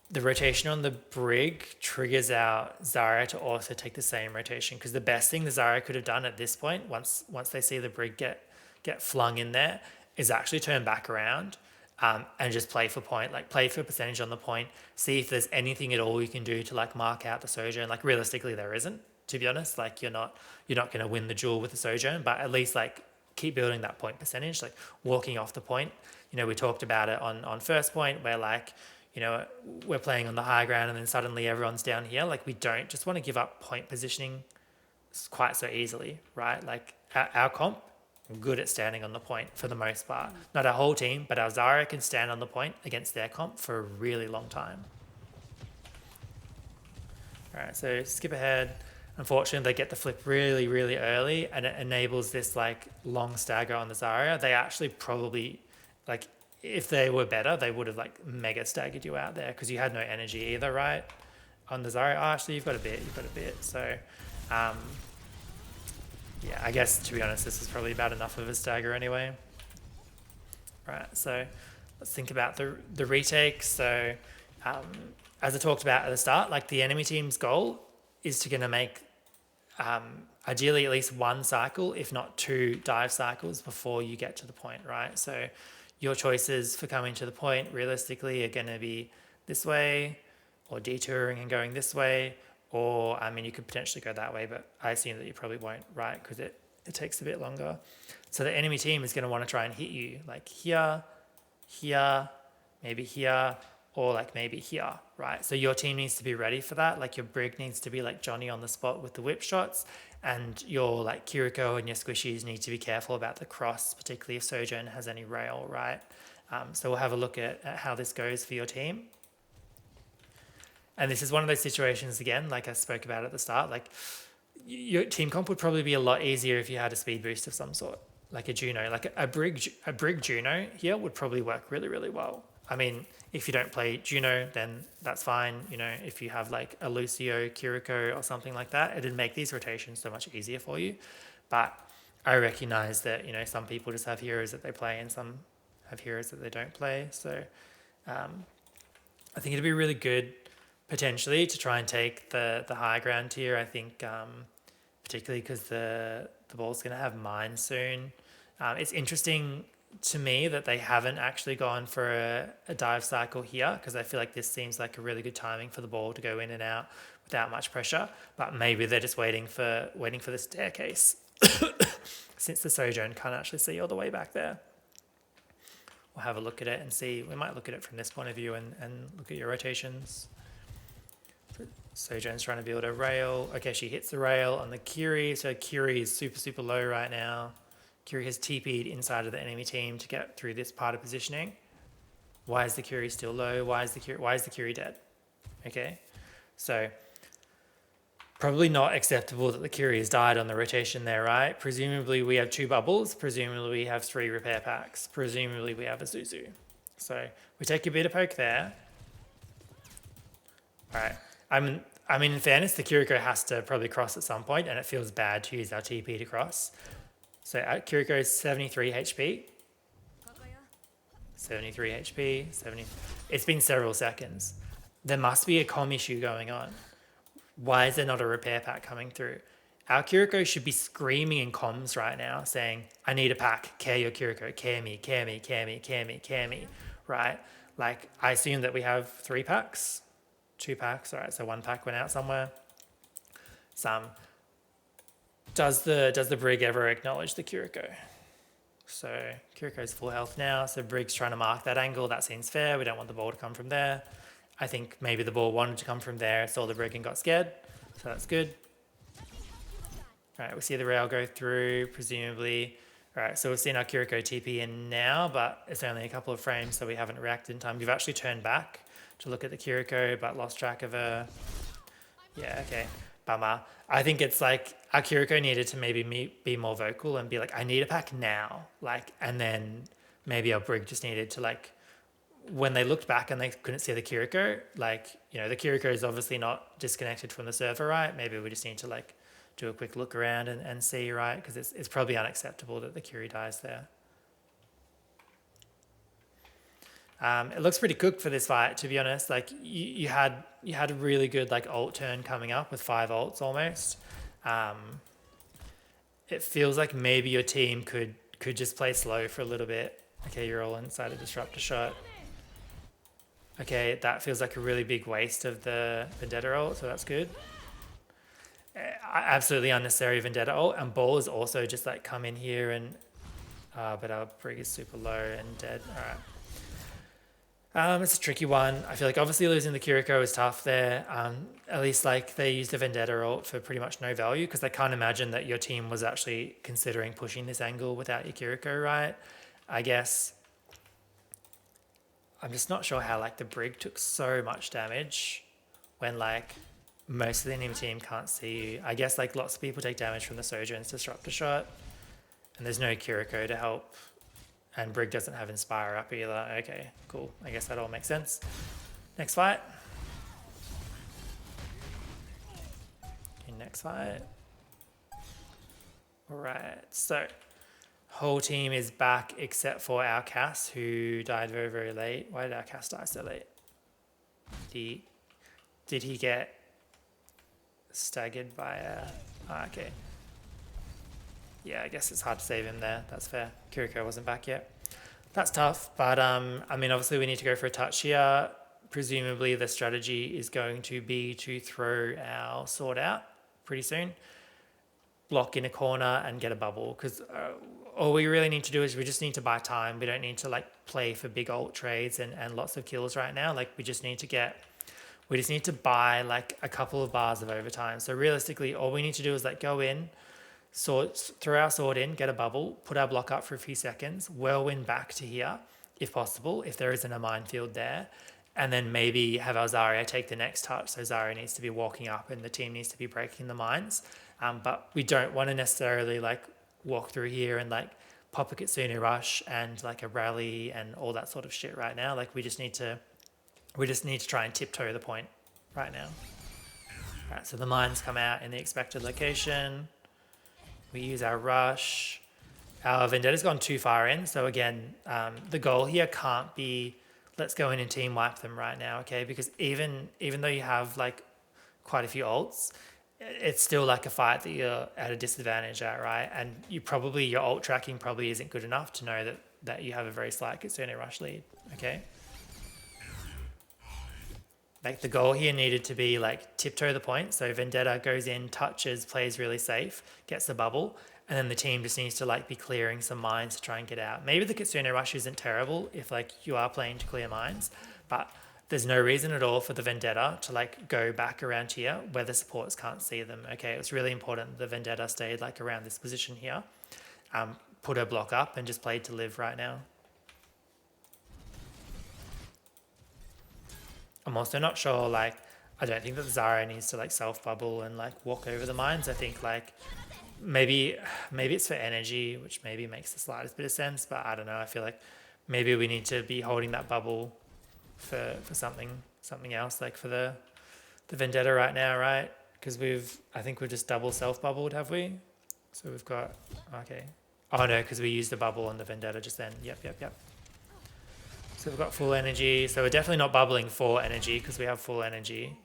the rotation on the Brig triggers out Zarya to also take the same rotation, because the best thing the Zarya could have done at this point, once they see the Brig get flung in there, is actually turn back around and just play for point, like play for percentage on the point, see if there's anything at all you can do to like mark out the Sojourn. Like realistically there isn't, to be honest. Like you're not going to win the duel with the Sojourn, but at least like keep building that point percentage, like walking off the point. You know, we talked about it on first point where like, you know, we're playing on the high ground and then suddenly everyone's down here. Like we don't just want to give up point positioning quite so easily, right? Like our comp, good at standing on the point for the most part. Not our whole team, but our Zarya can stand on the point against their comp for a really long time. All right, so skip ahead. Unfortunately, they get the flip really, really early, and it enables this like long stagger on the Zarya. They actually probably, like, if they were better, they would have like mega staggered you out there because you had no energy either, right? On the Zarya, oh, actually, you've got a bit. So, um, yeah, I guess to be honest, this is probably about enough of a stagger anyway. Right, so let's think about the retake. So, um, as I talked about at the start, like the enemy team's goal is to gonna make ideally at least one cycle, if not two dive cycles before you get to the point, right? So your choices for coming to the point realistically are going to be this way or detouring and going this way, or I mean, you could potentially go that way, but I assume that you probably won't, right? Because it takes a bit longer. So the enemy team is going to want to try and hit you like here, here, maybe here, or like maybe here, right? So your team needs to be ready for that. Like your Brig needs to be like Johnny on the spot with the whip shots, and your like Kiriko and your squishies need to be careful about the cross, particularly if Sojourn has any rail, right? So we'll have a look at how this goes for your team. And this is one of those situations, again, like I spoke about at the start, like your team comp would probably be a lot easier if you had a speed boost of some sort, like a Juno, like a Brig Juno here would probably work really, really well. I mean, if you don't play Juno, then that's fine. You know, if you have like a Lucio, Kiriko or something like that, it'd make these rotations so much easier for you. But I recognize that, you know, some people just have heroes that they play and some have heroes that they don't play. So I think it'd be really good potentially to try and take the high ground here. I think particularly because the ball's going to have mine soon. It's interesting to me that they haven't actually gone for a dive cycle here, because I feel like this seems like a really good timing for the ball to go in and out without much pressure. But maybe they're just waiting for the staircase since the Sojourn can't actually see all the way back there. We'll have a look at it and see. We might look at it from this point of view and look at your rotations. Sojourn's trying to build a rail. Okay, she hits the rail on the Kiri. So Kiri is super, super low right now. Kiri has TP'd inside of the enemy team to get through this part of positioning. Why is the Kiri still low? Why is the Kiri dead? Okay, so probably not acceptable that the Kiri has died on the rotation there, right? Presumably we have 2 bubbles. Presumably we have 3 repair packs. Presumably we have a Zuzu. So we take a bit of poke there. All right. I mean, in fairness, the Kiriko has to probably cross at some point, and it feels bad to use our TP to cross. So Kiriko is 73 HP. 73 HP. 70. It's been several seconds. There must be a comm issue going on. Why is there not a repair pack coming through? Our Kiriko should be screaming in comms right now, saying, I need a pack. Care your Kiriko. Care me, care me, care me, care me, care me. Right? Like, I assume that we have 3 packs. 2 packs, all right, so 1 pack went out somewhere. Does the Brig ever acknowledge the Kiriko? So Kiriko's full health now, so Brig's trying to mark that angle. That seems fair. We don't want the ball to come from there. I think maybe the ball wanted to come from there, saw the Brig and got scared, so that's good. All right, we see the rail go through, presumably. All right, so we've seen our Kiriko TP in now, but it's only a couple of frames, so we haven't reacted in time. We've actually turned back to look at the Kiriko, but lost track of her. Yeah, okay, bummer. I think it's like our Kiriko needed to maybe be more vocal and be like, I need a pack now. Like, and then maybe our Brig just needed to like, when they looked back and they couldn't see the Kiriko, like, you know, the Kiriko is obviously not disconnected from the server, right? Maybe we just need to like do a quick look around and see, right? Because it's probably unacceptable that the Kiri dies there. It looks pretty cooked for this fight, to be honest. Like you had a really good like ult turn coming up with 5 ults almost. It feels like maybe your team could just play slow for a little bit. Okay, you're all inside a disruptor shot. Okay, that feels like a really big waste of the Vendetta ult, so that's good. Absolutely unnecessary Vendetta ult, and Ball is also just like come in here and but our Brig is super low and dead. All right. It's a tricky one. I feel like obviously losing the Kiriko is tough there. At least like they used the Vendetta ult for pretty much no value, because I can't imagine that your team was actually considering pushing this angle without your Kiriko, right? I guess I'm just not sure how like the Brig took so much damage when like most of the enemy team can't see you. I guess like lots of people take damage from the Sojourn's Disruptor Shot, and there's no Kiriko to help, and Brig doesn't have Inspire up either. Okay, cool. I guess that all makes sense. Next fight. Okay, next fight. All right, so whole team is back except for our Cass, who died very, very late. Why did our Cass die so late? Did he get staggered by a... okay. Yeah, I guess it's hard to save him there. That's fair. Kiriko wasn't back yet. That's tough, but I mean, obviously we need to go for a touch here. Presumably the strategy is going to be to throw our sword out pretty soon, block in a corner and get a bubble, because all we really need to do is we just need to buy time. We don't need to like play for big ult trades and lots of kills right now. Like we just need to buy like a couple of bars of overtime. So realistically, all we need to do is like go in, throw our sword in, get a bubble, put our block up for a few seconds, whirlwind back to here, if possible, if there isn't a minefield there, and then maybe have our Zarya take the next touch. So Zarya needs to be walking up and the team needs to be breaking the mines. But we don't want to necessarily like walk through here and like pop a Kitsune Rush and like a rally and all that sort of shit right now. Like we just need to try and tiptoe the point right now. All right, so the mines come out in the expected location. We use our rush. Our Vendetta's gone too far in. So again, the goal here can't be, let's go in and team wipe them right now, okay? Because even though you have like quite a few ults, it's still like a fight that you're at a disadvantage at, right? And your ult tracking probably isn't good enough to know that you have a very slight Kitsune Rush lead, okay? Like the goal here needed to be like tiptoe the point. So Vendetta goes in, touches, plays really safe, gets the bubble, and then the team just needs to like be clearing some mines to try and get out. Maybe the Kitsune Rush isn't terrible if like you are playing to clear mines, but there's no reason at all for the Vendetta to like go back around here where the supports can't see them. Okay, it was really important the Vendetta stayed like around this position here, put her block up and just played to live right now. I'm also not sure, like, I don't think that Zarya needs to like self-bubble and like walk over the mines. I think like maybe it's for energy, which maybe makes the slightest bit of sense, but I don't know. I feel like maybe we need to be holding that bubble for something else, like for the Vendetta right now, right? Because I think we've just double self-bubbled, have we? So we've got, okay. Oh no, because we used the bubble on the Vendetta just then. Yep. So we've got full energy. So we're definitely not bubbling for energy because we have full energy.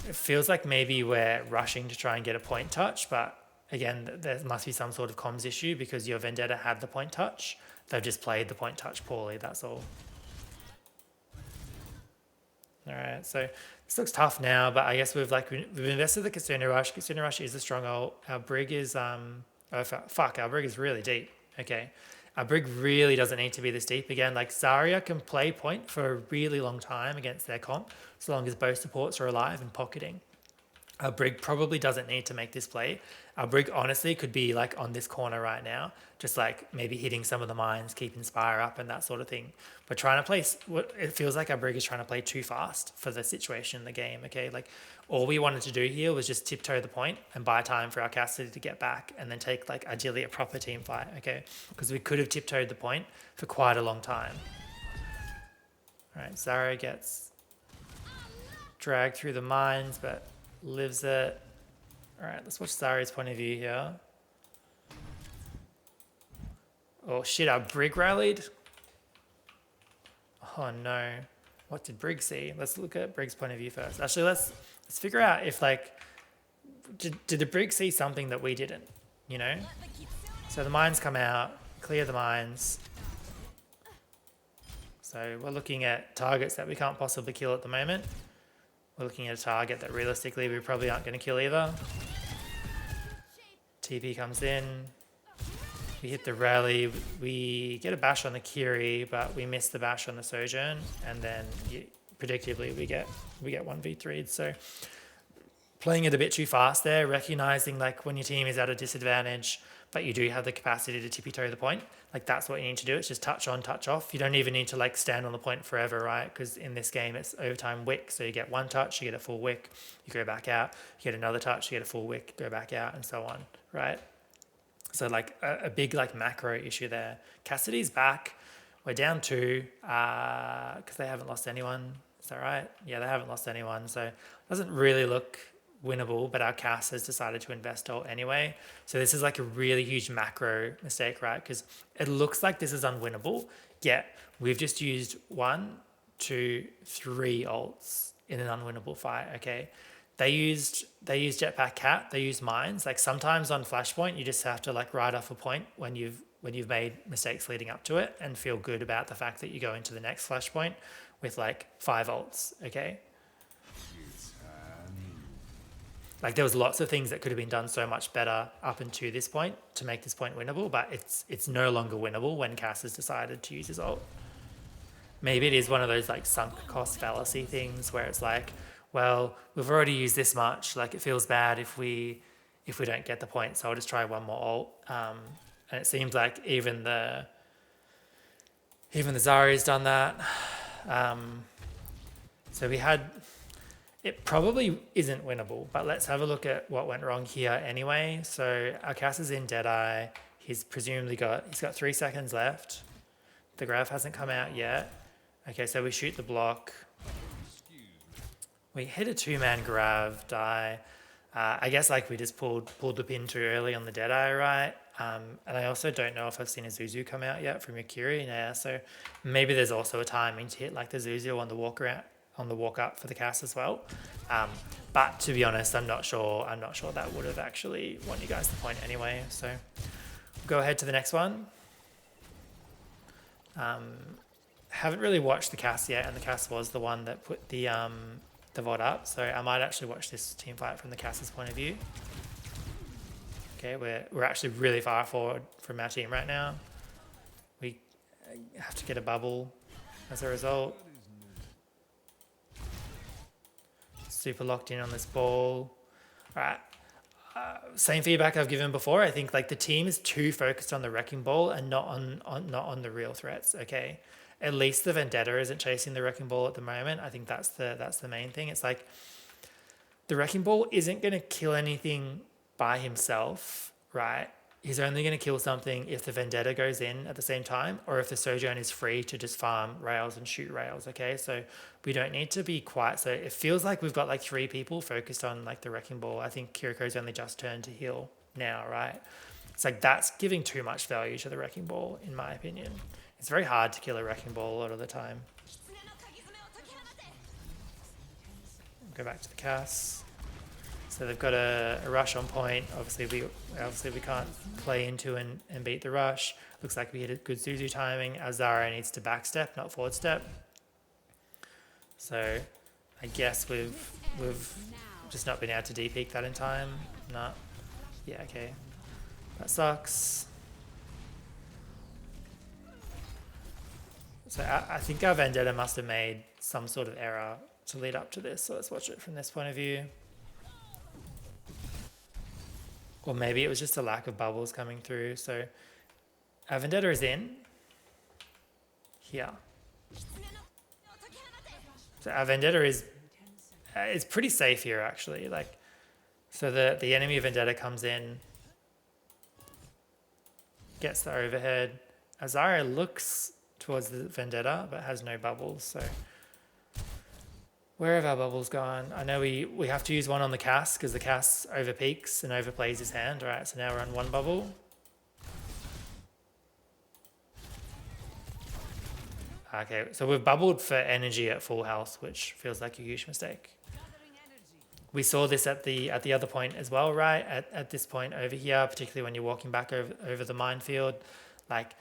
It feels like maybe we're rushing to try and get a point touch, but again, there must be some sort of comms issue because your Vendetta had the point touch. They've just played the point touch poorly, that's all. All right, so this looks tough now, but I guess we've invested the Kitsune Rush. Kitsune Rush is a strong ult. Our Brig is, our Brig is really deep. Okay. Our Brig really doesn't need to be this deep again. Like Zarya can play point for a really long time against their comp, so long as both supports are alive and pocketing. Our Brig probably doesn't need to make this play. Our Brig honestly could be like on this corner right now, just like maybe hitting some of the mines, keep Inspire up and that sort of thing. We're trying to play, it feels like our Brig is trying to play too fast for the situation in the game, okay? Like all we wanted to do here was just tiptoe the point and buy time for our Cassidy to get back and then take like ideally a proper team fight, okay? Because we could have tiptoed the point for quite a long time. All right, Zarya gets dragged through the mines, but lives it. All right, let's watch Zarya's point of view here. Oh shit, our Brig rallied. Oh no, what did Brig see? Let's look at Brig's point of view first. Actually, let's figure out if like, did the Brig see something that we didn't, you know? So the mines come out, clear the mines. So we're looking at targets that we can't possibly kill at the moment. We're looking at a target that realistically we probably aren't going to kill either. TP comes in. We hit the rally. We get a bash on the Kiri, but we miss the bash on the Sojourn. And then predictably we get 1v3'd. So playing it a bit too fast there, recognizing like when your team is at a disadvantage, but you do have the capacity to tippy-toe the point, like that's what you need to do. It's just touch on, touch off. You don't even need to like stand on the point forever, right? Because in this game, it's overtime wick. So you get one touch, you get a full wick, you go back out, you get another touch, you get a full wick, go back out, and so on, right? So like a big like macro issue there. Cassidy's back. We're down 2 because they haven't lost anyone. Is that right? Yeah, they haven't lost anyone. So it doesn't really look winnable, but our Cass has decided to invest ult anyway. So this is like a really huge macro mistake, right? Because it looks like this is unwinnable, yet we've just used 1, 2, 3 ults in an unwinnable fight, okay? They used Jetpack Cat, they used mines. Like sometimes on Flashpoint, you just have to like ride off a point when you've made mistakes leading up to it and feel good about the fact that you go into the next Flashpoint with like 5 ults, okay? Like there was lots of things that could have been done so much better up until this point to make this point winnable, but it's no longer winnable when Cass has decided to use his ult. Maybe it is one of those like sunk cost fallacy things where it's like, well, we've already used this much, like it feels bad if we don't get the point, so I'll just try one more ult. And it seems like even the Zarya's done that. So we had, it probably isn't winnable, but let's have a look at what went wrong here anyway. So our Cass is in Deadeye. He's got 3 seconds left. The graph hasn't come out yet. Okay, so we shoot the block. We hit a 2-man grav, die. I guess like we just pulled the pin too early on the Deadeye, right? And I also don't know if I've seen a Zuzu come out yet from Yakiri. Yeah, so maybe there's also a timing to hit like the Zuzu on the walk up for the Cass as well. But to be honest, I'm not sure that would have actually won you guys the point anyway. So we'll go ahead to the next one. Haven't really watched the Cass yet, and the Cass was the one that put the VOD up, so I might actually watch this team fight from the Cass's point of view. Okay, we're actually really far forward from our team right now. We have to get a bubble as a result. Super locked in on this ball. All right. Same feedback I've given before. I think like the team is too focused on the wrecking ball and not on the real threats. Okay, at least the Vendetta isn't chasing the wrecking ball at the moment. I think that's the main thing. It's like the wrecking ball isn't going to kill anything by himself, right? He's only going to kill something if the Vendetta goes in at the same time, or if the Sojourn is free to just farm rails and shoot rails, okay? So we don't need to be quite, so it feels like we've got like 3 people focused on like the wrecking ball. I think Kiriko's only just turned to heal now, right? It's like that's giving too much value to the wrecking ball, in my opinion. It's very hard to kill a wrecking ball a lot of the time. Go back to the Cass. So they've got a rush on point. Obviously we can't play into and beat the rush. Looks like we hit a good Zuzu timing. Azara needs to backstep, not forward step. So I guess we've just not been able to D-peak that in time. No. Yeah, okay. That sucks. So I think our Vendetta must have made some sort of error to lead up to this. So let's watch it from this point of view. Or maybe it was just a lack of bubbles coming through. So our Vendetta is in here. So our Vendetta is pretty safe here actually. Like, so the enemy Vendetta comes in, gets the overhead. Azara looks towards the Vendetta but has no bubbles. So where have our bubbles gone? I know we have to use one on the Cass because the Cass overpeaks and overplays his hand. All right, so now we're on 1 bubble. Okay, so we've bubbled for energy at full health, which feels like a huge mistake. We saw this at the other point as well, right? At this point over here, particularly when you're walking back over the minefield, like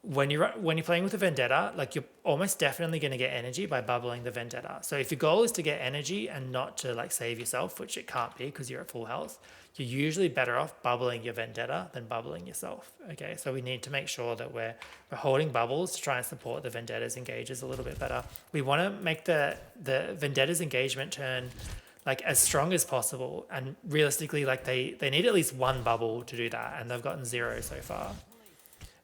when you're playing with a Vendetta, like you're almost definitely going to get energy by bubbling the Vendetta. So if your goal is to get energy and not to like save yourself, which it can't be because you're at full health, you're usually better off bubbling your Vendetta than bubbling yourself. Okay, so we need to make sure that we're holding bubbles to try and support the Vendetta's engages a little bit better. We want to make the Vendetta's engagement turn like as strong as possible. And realistically, like they need at least one bubble to do that, and they've gotten 0 so far.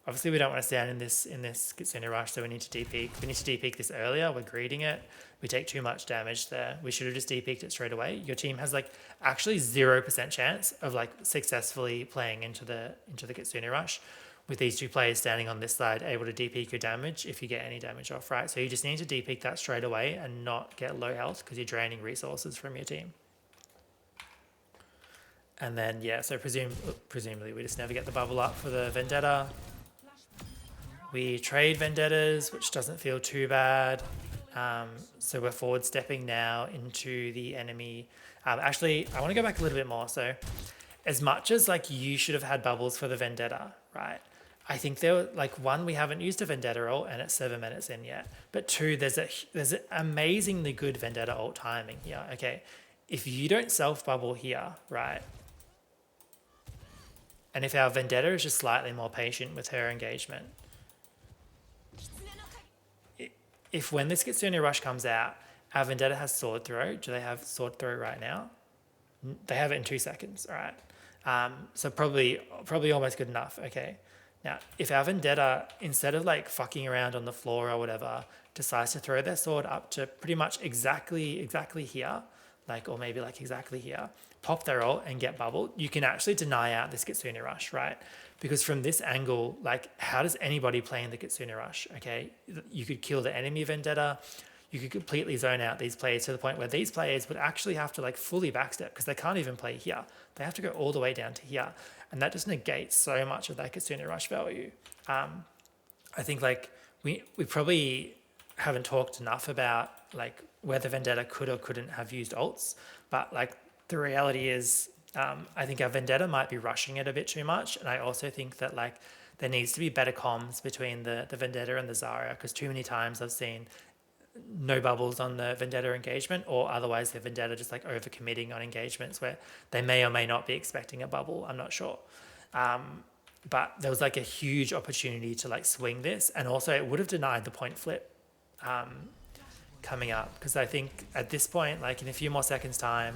Obviously, we don't want to stand in this Kitsune rush, so we need to de-peek. We need to de-peek this earlier. We're greeting it. We take too much damage there. We should have just de-peeked it straight away. Your team has like actually 0% chance of like successfully playing into the Kitsune rush with these two players standing on this side, able to de-peek your damage if you get any damage off, right? So you just need to de-peek that straight away and not get low health because you're draining resources from your team. And then, yeah, so presumably we just never get the bubble up for the Vendetta. We trade Vendettas, which doesn't feel too bad. So we're forward stepping now into the enemy. Actually, I want to go back a little bit more. So as much as like you should have had bubbles for the Vendetta, right? I think there were like one, we haven't used a Vendetta ult and it's 7 minutes in yet. But two, there's an amazingly good Vendetta ult timing here. Okay, if you don't self bubble here, right? And if our Vendetta is just slightly more patient with her engagement, if when this Kitsune Rush comes out, our Vendetta has Sword Throw. Do they have Sword Throw right now? They have it in 2 seconds, all right? So probably almost good enough, okay? Now, if our Vendetta, instead of like fucking around on the floor or whatever, decides to throw their sword up to pretty much exactly here, like, or maybe like exactly here, pop their ult and get bubbled, you can actually deny out this Kitsune Rush, right? Because from this angle, like, how does anybody play in the Kitsune Rush, okay? You could kill the enemy Vendetta, you could completely zone out these players to the point where these players would actually have to like fully backstep because they can't even play here. They have to go all the way down to here. And that just negates so much of that Kitsune Rush value. I think like we probably haven't talked enough about like whether Vendetta could or couldn't have used ults, but like the reality is I think our Vendetta might be rushing it a bit too much. And I also think that like there needs to be better comms between the Vendetta and the Zarya, because too many times I've seen no bubbles on the Vendetta engagement, or otherwise the Vendetta just like over committing on engagements where they may or may not be expecting a bubble. I'm not sure. But there was like a huge opportunity to like swing this, and also it would have denied the point flip coming up, because I think at this point, like in a few more seconds time,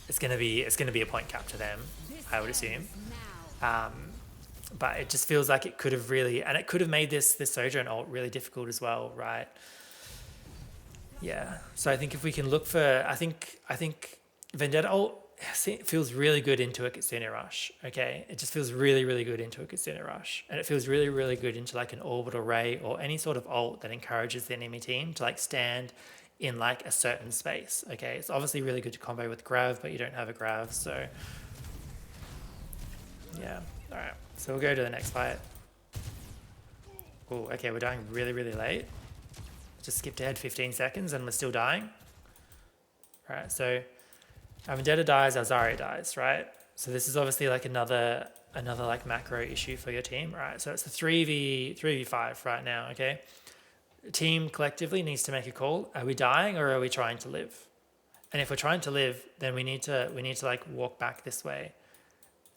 it's gonna be a point cap to them, I would assume. But it just feels like it could have really, and it could have made this Sojourn ult really difficult as well, right? Yeah, so I think if we can look for, I think Vendetta ult feels really good into a Kitsune Rush, okay? It just feels really, really good into a Kitsune Rush. And it feels really, really good into like an Orbital Ray or any sort of ult that encourages the enemy team to like stand in like a certain space, okay? It's obviously really good to combo with Grav, but you don't have a Grav, so yeah. All right, so we'll go to the next fight. Oh, okay, we're dying really, really late. Just skipped ahead 15 seconds and we're still dying. All right, so our Vendetta dies, our Zarya dies, right? So this is obviously like another like macro issue for your team, right? So it's a 3v5 right now, okay? The team collectively needs to make a call. Are we dying or are we trying to live? And if we're trying to live, then we need to like walk back this way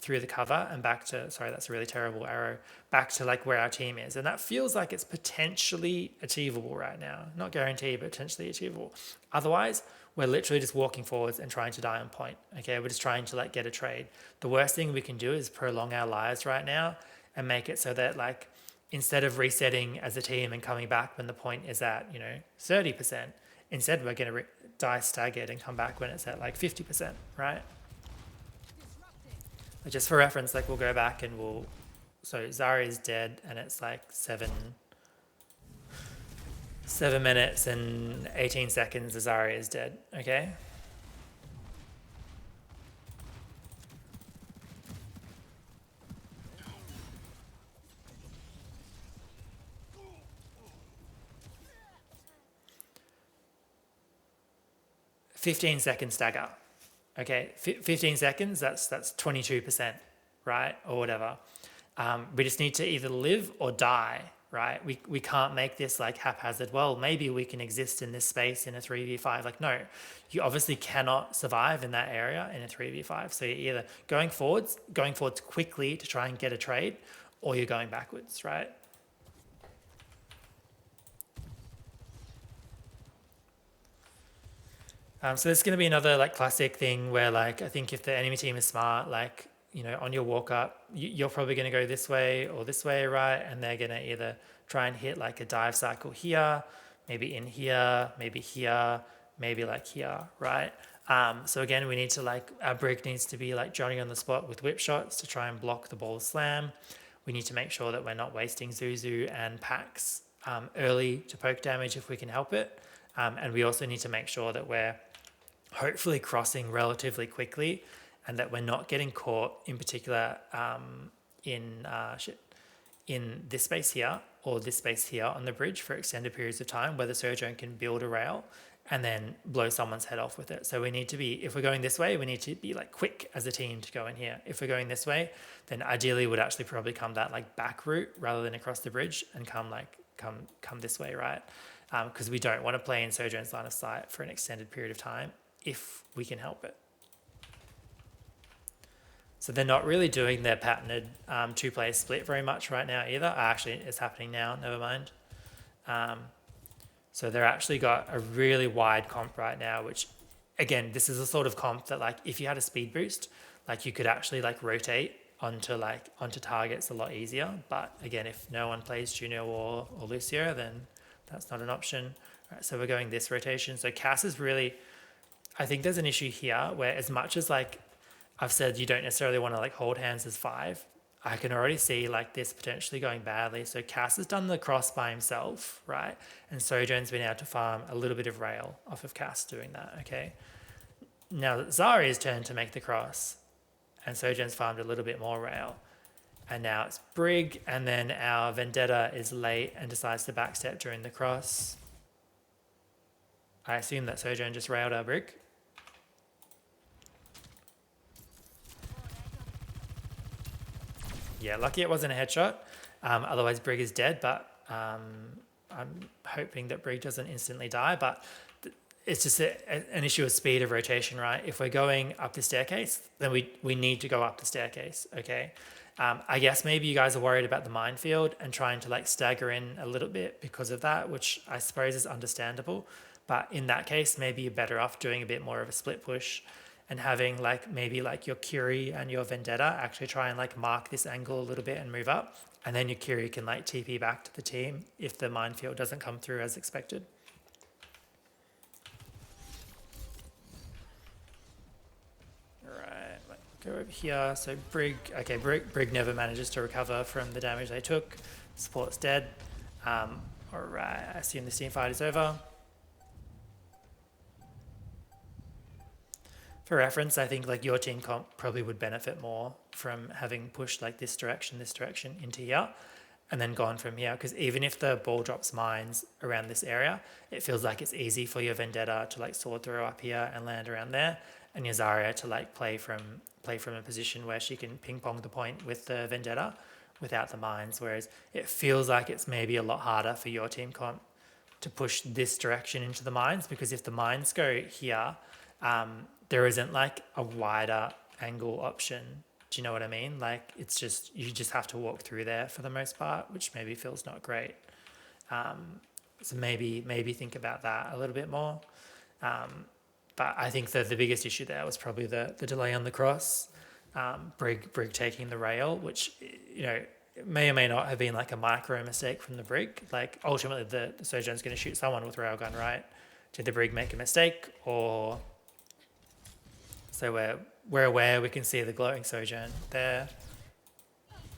through the cover and back to, sorry, that's a really terrible arrow, back to like where our team is. And that feels like it's potentially achievable right now. Not guaranteed, but potentially achievable. Otherwise, we're literally just walking forwards and trying to die on point. Okay, we're just trying to like get a trade. The worst thing we can do is prolong our lives right now and make it so that like, instead of resetting as a team and coming back when the point is at, 30%, instead we're going to die staggered and come back when it's at like 50%, right? But just for reference, like we'll go back and so Zarya is dead and it's like 7 minutes and 18 seconds, the Zarya is dead, okay? "15-second stagger." Okay, 15 seconds, that's 22%, right? Or whatever. We just need to either live or die, right? We can't make this like haphazard, well, maybe we can exist in this space in a 3v5. Like, no, you obviously cannot survive in that area in a 3v5. So you're either going forwards quickly to try and get a trade, or you're going backwards, right? So there's going to be another like classic thing where like I think if the enemy team is smart, like on your walk up, you're probably going to go this way or this way, right? And they're going to either try and hit like a dive cycle here, maybe in here, maybe like here, right? So again, we need to like our brig needs to be like Johnny on the spot with whip shots to try and block the ball slam. We need to make sure that we're not wasting Zuzu and packs early to poke damage if we can help it. And we also need to make sure that we're hopefully crossing relatively quickly and that we're not getting caught in particular in in this space here or this space here on the bridge for extended periods of time where the surgeon can build a rail and then blow someone's head off with it. So we need to be, if we're going this way, we need to be like quick as a team to go in here. If we're going this way, then ideally would actually probably come that like back route rather than across the bridge and come this way, right? Because we don't want to play in Sojourn's line of sight for an extended period of time if we can help it. So they're not really doing their patterned two-player split very much right now either. Actually, it's happening now, never mind. So they're actually got a really wide comp right now, which, again, this is a sort of comp that, like, if you had a speed boost, like, you could actually, like, rotate onto targets a lot easier. But, again, if no one plays Junior or Lucio, then that's not an option. Right, so we're going this rotation. So Cass is really, I think there's an issue here where as much as, like, I've said you don't necessarily want to, like, hold hands as 5, I can already see like this potentially going badly. So Cass has done the cross by himself, right? And Sojourn's been able to farm a little bit of rail off of Cass doing that, okay? Now Zarya's turn to make the cross and Sojourn's farmed a little bit more rail. And now it's Brig, and then our Vendetta is late and decides to backstep during the cross. I assume that Sojourn just railed our Brig. Yeah, lucky it wasn't a headshot. Otherwise, Brig is dead, but I'm hoping that Brig doesn't instantly die. But it's just an issue of speed of rotation, right? If we're going up the staircase, then we need to go up the staircase, okay? I guess maybe you guys are worried about the minefield and trying to like stagger in a little bit because of that, which I suppose is understandable. But in that case, maybe you're better off doing a bit more of a split push and having like maybe like your Curie and your Vendetta actually try and like mark this angle a little bit and move up. And then your Curie can like TP back to the team if the minefield doesn't come through as expected. All right, go over here. So Brig, okay, Brig never manages to recover from the damage they took. Support's dead. All right, I assume this team fight is over. For reference, I think like your team comp probably would benefit more from having pushed like this direction into here and then gone from here, because even if the ball drops mines around this area, it feels like it's easy for your Vendetta to like sword throw up here and land around there, and your Zarya to like play from a position where she can ping pong the point with the Vendetta without the mines, whereas it feels like it's maybe a lot harder for your team comp to push this direction into the mines, because if the mines go here, there isn't like a wider angle option. Do you know what I mean? Like it's just, you just have to walk through there for the most part, which maybe feels not great. So maybe think about that a little bit more. But I think that the biggest issue there was probably the delay on the cross, Brig taking the rail, which, you know, it may or may not have been like a micro mistake from the Brig. Like ultimately the Sojourn's going to shoot someone with railgun, right? Did the Brig make a mistake, or... So we're aware, we can see the glowing Sojourn there.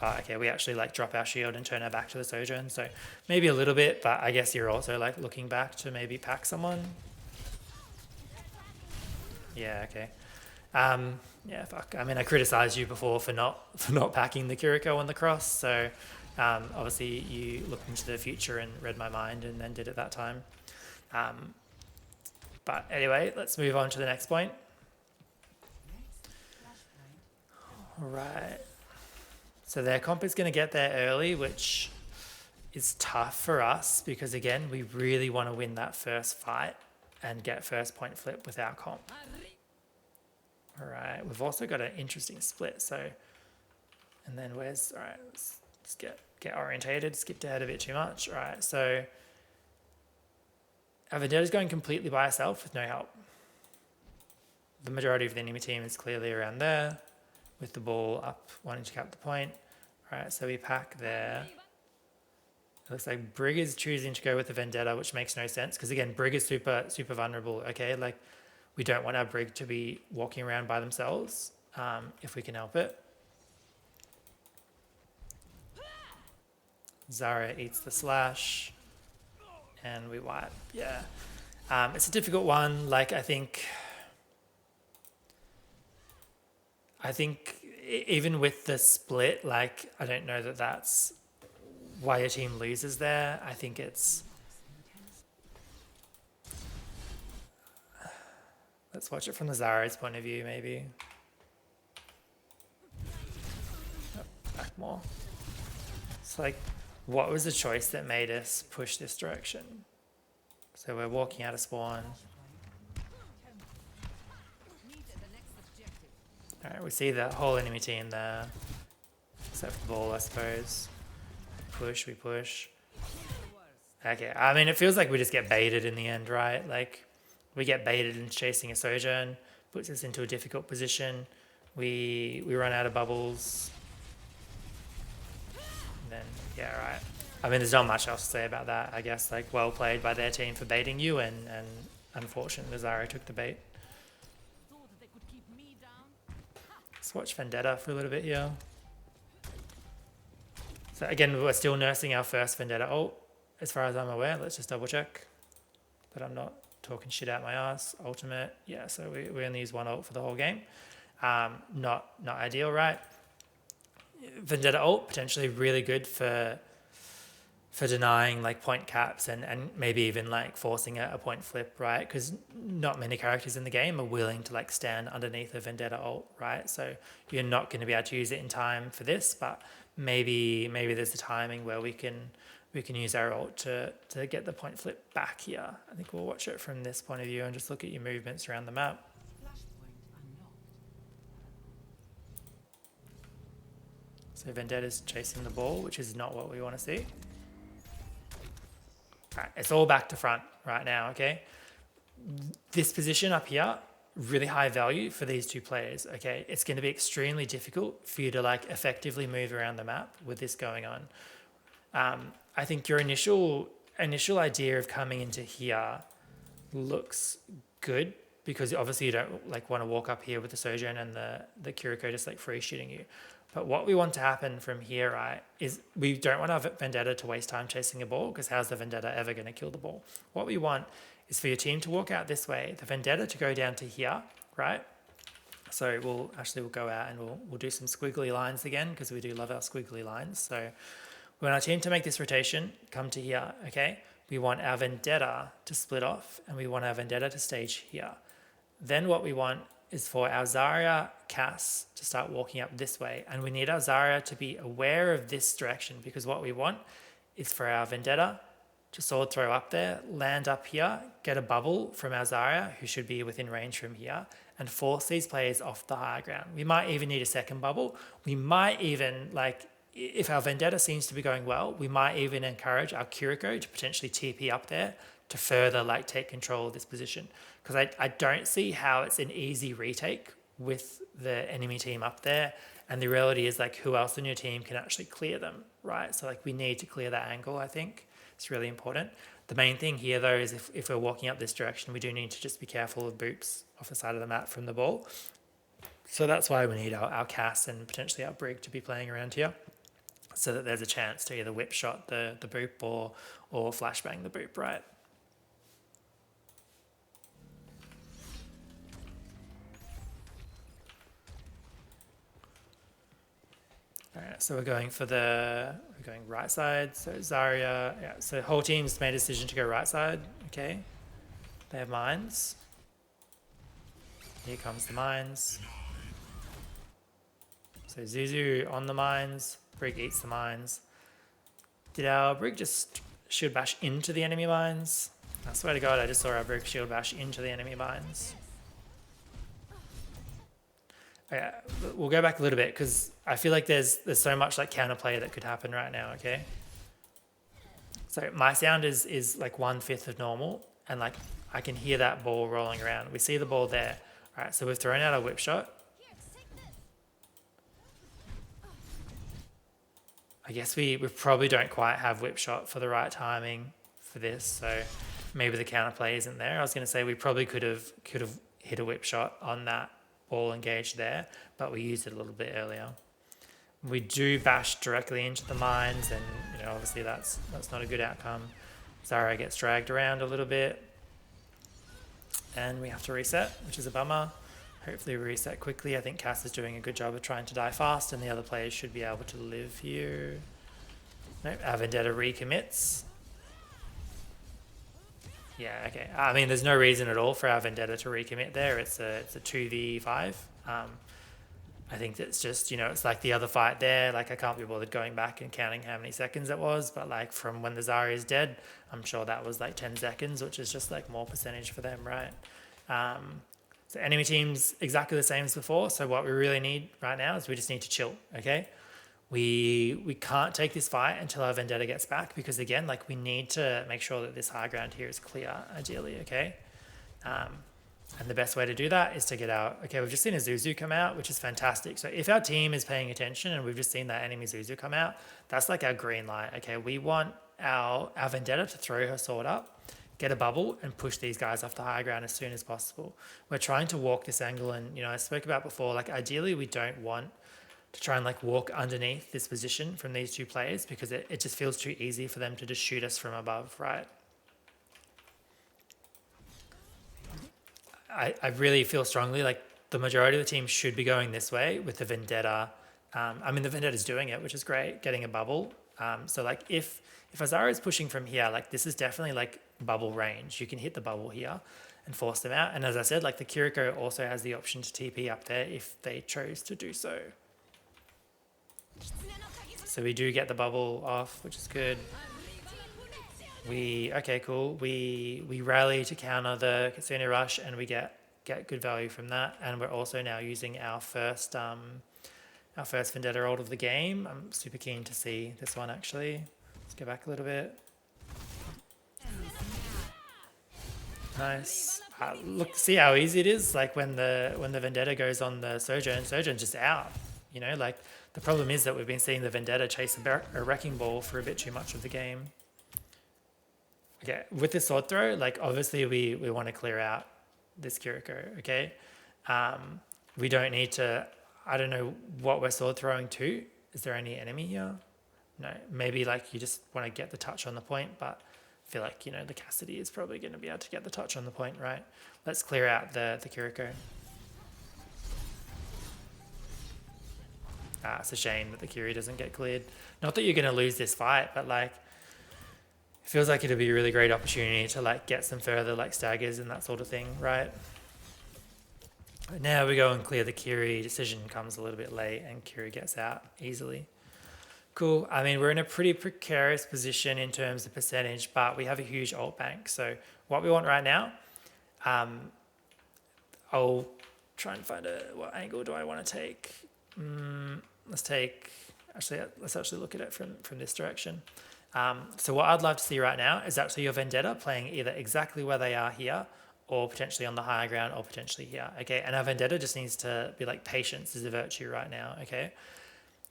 Okay, we actually like drop our shield and turn our back to the Sojourn. So maybe a little bit, but I guess you're also like looking back to maybe pack someone. Yeah, okay. Yeah, fuck. I mean, I criticized you before for not packing the Kiriko on the cross. So obviously you looked into the future and read my mind and then did it that time. But anyway, let's move on to the next point. All right. So their comp is going to get there early, which is tough for us because, again, we really want to win that first fight and get first point flip with our comp. All right. We've also got an interesting split. So, and then all right, let's get orientated, skipped ahead a bit too much. All right. So our Vendetta's going completely by herself with no help. the majority of the enemy team is clearly around there, with the ball up, wanting to cap the point. All right, so we pack there. It looks like Brig is choosing to go with the Vendetta, which makes no sense, because again, Brig is super vulnerable, okay? Like, we don't want our Brig to be walking around by themselves, if we can help it. Zarya eats the slash, and we wipe, yeah. It's a difficult one. Like, I think even with the split, like, I don't know that that's why your team loses there. I think it's... Let's watch it from the Zarya's point of view, maybe. Oh, back more. It's like, what was the choice that made us push this direction? So we're walking out of spawn. Alright, we see the whole enemy team there. Except for the ball, I suppose. Push, we push. Okay, I mean, it feels like we just get baited in the end, right? Like, we get baited into chasing a Sojourn, puts us into a difficult position. We run out of bubbles. And then, yeah, right. I mean, there's not much else to say about that, I guess. Like, well played by their team for baiting you, and unfortunately, Zarya took the bait. Let's watch Vendetta for a little bit here. So again, we're still nursing our first Vendetta ult, as far as I'm aware. Let's just double check that I'm not talking shit out my ass. Ultimate, yeah, so we only use one ult for the whole game. Not ideal, right? Vendetta ult, potentially really good for denying like point caps and maybe even like forcing a point flip, right? Because not many characters in the game are willing to like stand underneath a Vendetta ult, right? So you're not going to be able to use it in time for this, but maybe there's a timing where we can use our ult to get the point flip back here. I think we'll watch it from this point of view and just look at your movements around the map. So Vendetta's chasing the ball, which is not what we want to see. Right, it's all back to front right now, okay? This position up here, really high value for these two players, okay? It's going to be extremely difficult for you to like effectively move around the map with this going on. I think your initial idea of coming into here looks good, because obviously you don't like want to walk up here with the Sojourn and the Kiriko just like free shooting you. But what we want to happen from here, right, is we don't want our Vendetta to waste time chasing a ball, because how's the Vendetta ever going to kill the ball? What we want is for your team to walk out this way, the Vendetta to go down to here, right? So we'll go out and we'll do some squiggly lines again, because we do love our squiggly lines. So we want our team to make this rotation, come to here, okay? We want our Vendetta to split off, and we want our Vendetta to stage here. Then what we want is for our Zarya Cass to start walking up this way. And we need our Zarya to be aware of this direction, because what we want is for our Vendetta to sword throw up there, land up here, get a bubble from our Zarya, who should be within range from here, and force these players off the high ground. We might even need a second bubble. We might even, like, if our Vendetta seems to be going well, we might even encourage our Kiriko to potentially TP up there to further like take control of this position. Because I don't see how it's an easy retake with the enemy team up there. And the reality is like who else in your team can actually clear them, right? So like we need to clear that angle, I think. It's really important. The main thing here though is if we're walking up this direction, we do need to just be careful of boops off the side of the map from the ball. So that's why we need our Cass and potentially our Brig to be playing around here, so that there's a chance to either whip shot the boop or flashbang the boop, right? All right, so we're going right side. So Zarya, yeah. So the whole team's made a decision to go right side. Okay, they have mines. Here comes the mines. So Zuzu on the mines. Brig eats the mines. Did our Brig just shield bash into the enemy mines? I swear to God, I just saw our Brig shield bash into the enemy mines. Okay, we'll go back a little bit, because I feel like there's so much like counterplay that could happen right now, okay? So my sound is like 1/5 of normal, and like I can hear that ball rolling around. We see the ball there. All right, so we've thrown out a whip shot. I guess we probably don't quite have whip shot for the right timing for this, so maybe the counterplay isn't there. I was going to say we probably could have hit a whip shot on that ball engaged there, but we used it a little bit earlier. We do bash directly into the mines, and obviously that's not a good outcome. Zarya gets dragged around a little bit, and we have to reset, which is a bummer. Hopefully we reset quickly. I think Cass is doing a good job of trying to die fast, and the other players should be able to live here. Nope, our Vendetta recommits. Yeah, okay. I mean, there's no reason at all for our Vendetta to recommit there. It's a 2v5. I think that's just, it's like the other fight there. Like, I can't be bothered going back and counting how many seconds it was, but like from when the Zarya is dead, I'm sure that was like 10 seconds, which is just like more percentage for them, right? So enemy team's exactly the same as before. So what we really need right now is we just need to chill, okay? We can't take this fight until our Vendetta gets back, because again, like, we need to make sure that this high ground here is clear, ideally, okay? And the best way to do that is to get out. Okay, we've just seen a Zuzu come out, which is fantastic. So if our team is paying attention and we've just seen that enemy Zuzu come out, that's like our green light. Okay, we want our Vendetta to throw her sword up, get a bubble, and push these guys off the high ground as soon as possible. We're trying to walk this angle, and I spoke about before, like, ideally we don't want to try and like walk underneath this position from these two players, because it just feels too easy for them to just shoot us from above, right? I really feel strongly like the majority of the team should be going this way with the Vendetta. I mean, the Vendetta's doing it, which is great, getting a bubble. So like if Azara is pushing from here, like, this is definitely like bubble range. You can hit the bubble here and force them out. And as I said, like, the Kiriko also has the option to TP up there if they chose to do so. So we do get the bubble off, which is good. Okay, cool. We rally to counter the Kitsune Rush, and we get good value from that. And we're also now using our first Vendetta ult of the game. I'm super keen to see this one, actually. Let's go back a little bit. Nice. Look, see how easy it is. Like, when the Vendetta goes on the Sojourn's just out. Like, the problem is that we've been seeing the Vendetta chase a wrecking ball for a bit too much of the game. Okay, with the sword throw, like, obviously we want to clear out this Kiriko, okay? We don't need to, I don't know what we're sword throwing to. Is there any enemy here? No, maybe like you just want to get the touch on the point, but I feel like, the Cassidy is probably going to be able to get the touch on the point, right? Let's clear out the Kiriko. It's a shame that the Kiri doesn't get cleared. Not that you're going to lose this fight, but like, it feels like it'll be a really great opportunity to like get some further like staggers and that sort of thing, right? But now we go and clear the Kiri. Decision comes a little bit late, and Kiri gets out easily. Cool. I mean, we're in a pretty precarious position in terms of percentage, but we have a huge ult bank. So what we want right now, I'll try and find what angle do I want to take? Let's actually look at it from this direction. So what I'd love to see right now is actually your Vendetta playing either exactly where they are here, or potentially on the higher ground, or potentially here, okay? And our Vendetta just needs to be like, patience is a virtue right now, okay?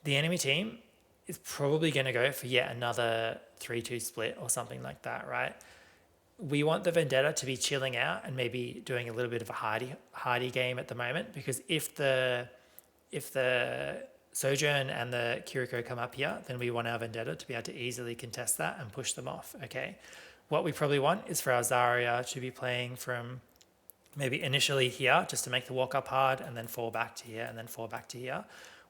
The enemy team is probably going to go for yet another 3-2 split or something like that, right? We want the Vendetta to be chilling out and maybe doing a little bit of a hardy game at the moment, because if the Sojourn and the Kiriko come up here, then we want our Vendetta to be able to easily contest that and push them off, okay? What we probably want is for our Zarya to be playing from maybe initially here, just to make the walk up hard, and then fall back to here, and then fall back to here.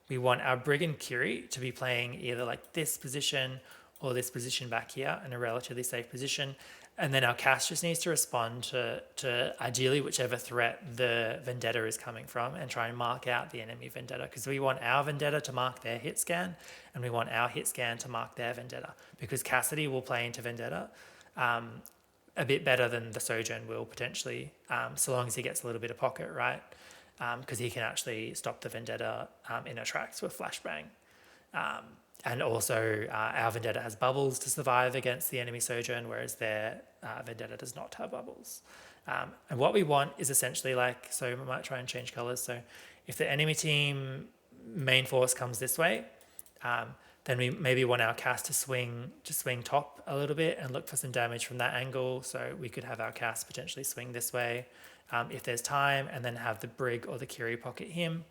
We want our Brigand Kiri to be playing either like this position or this position back here in a relatively safe position. And then our Cass just needs to respond to ideally whichever threat the Vendetta is coming from, and try and mark out the enemy Vendetta, because we want our Vendetta to mark their hit scan, and we want our hit scan to mark their Vendetta, because Cassidy will play into Vendetta a bit better than the Sojourn will potentially, so long as he gets a little bit of pocket, right? Because he can actually stop the Vendetta in her tracks with Flashbang. And also, our Vendetta has bubbles to survive against the enemy Sojourn, whereas their Vendetta does not have bubbles. And what we want is essentially like, so we might try and change colors. So if the enemy team main force comes this way, then we maybe want our cast to swing top a little bit and look for some damage from that angle. So we could have our cast potentially swing this way if there's time, and then have the Brig or the Kiri pocket him.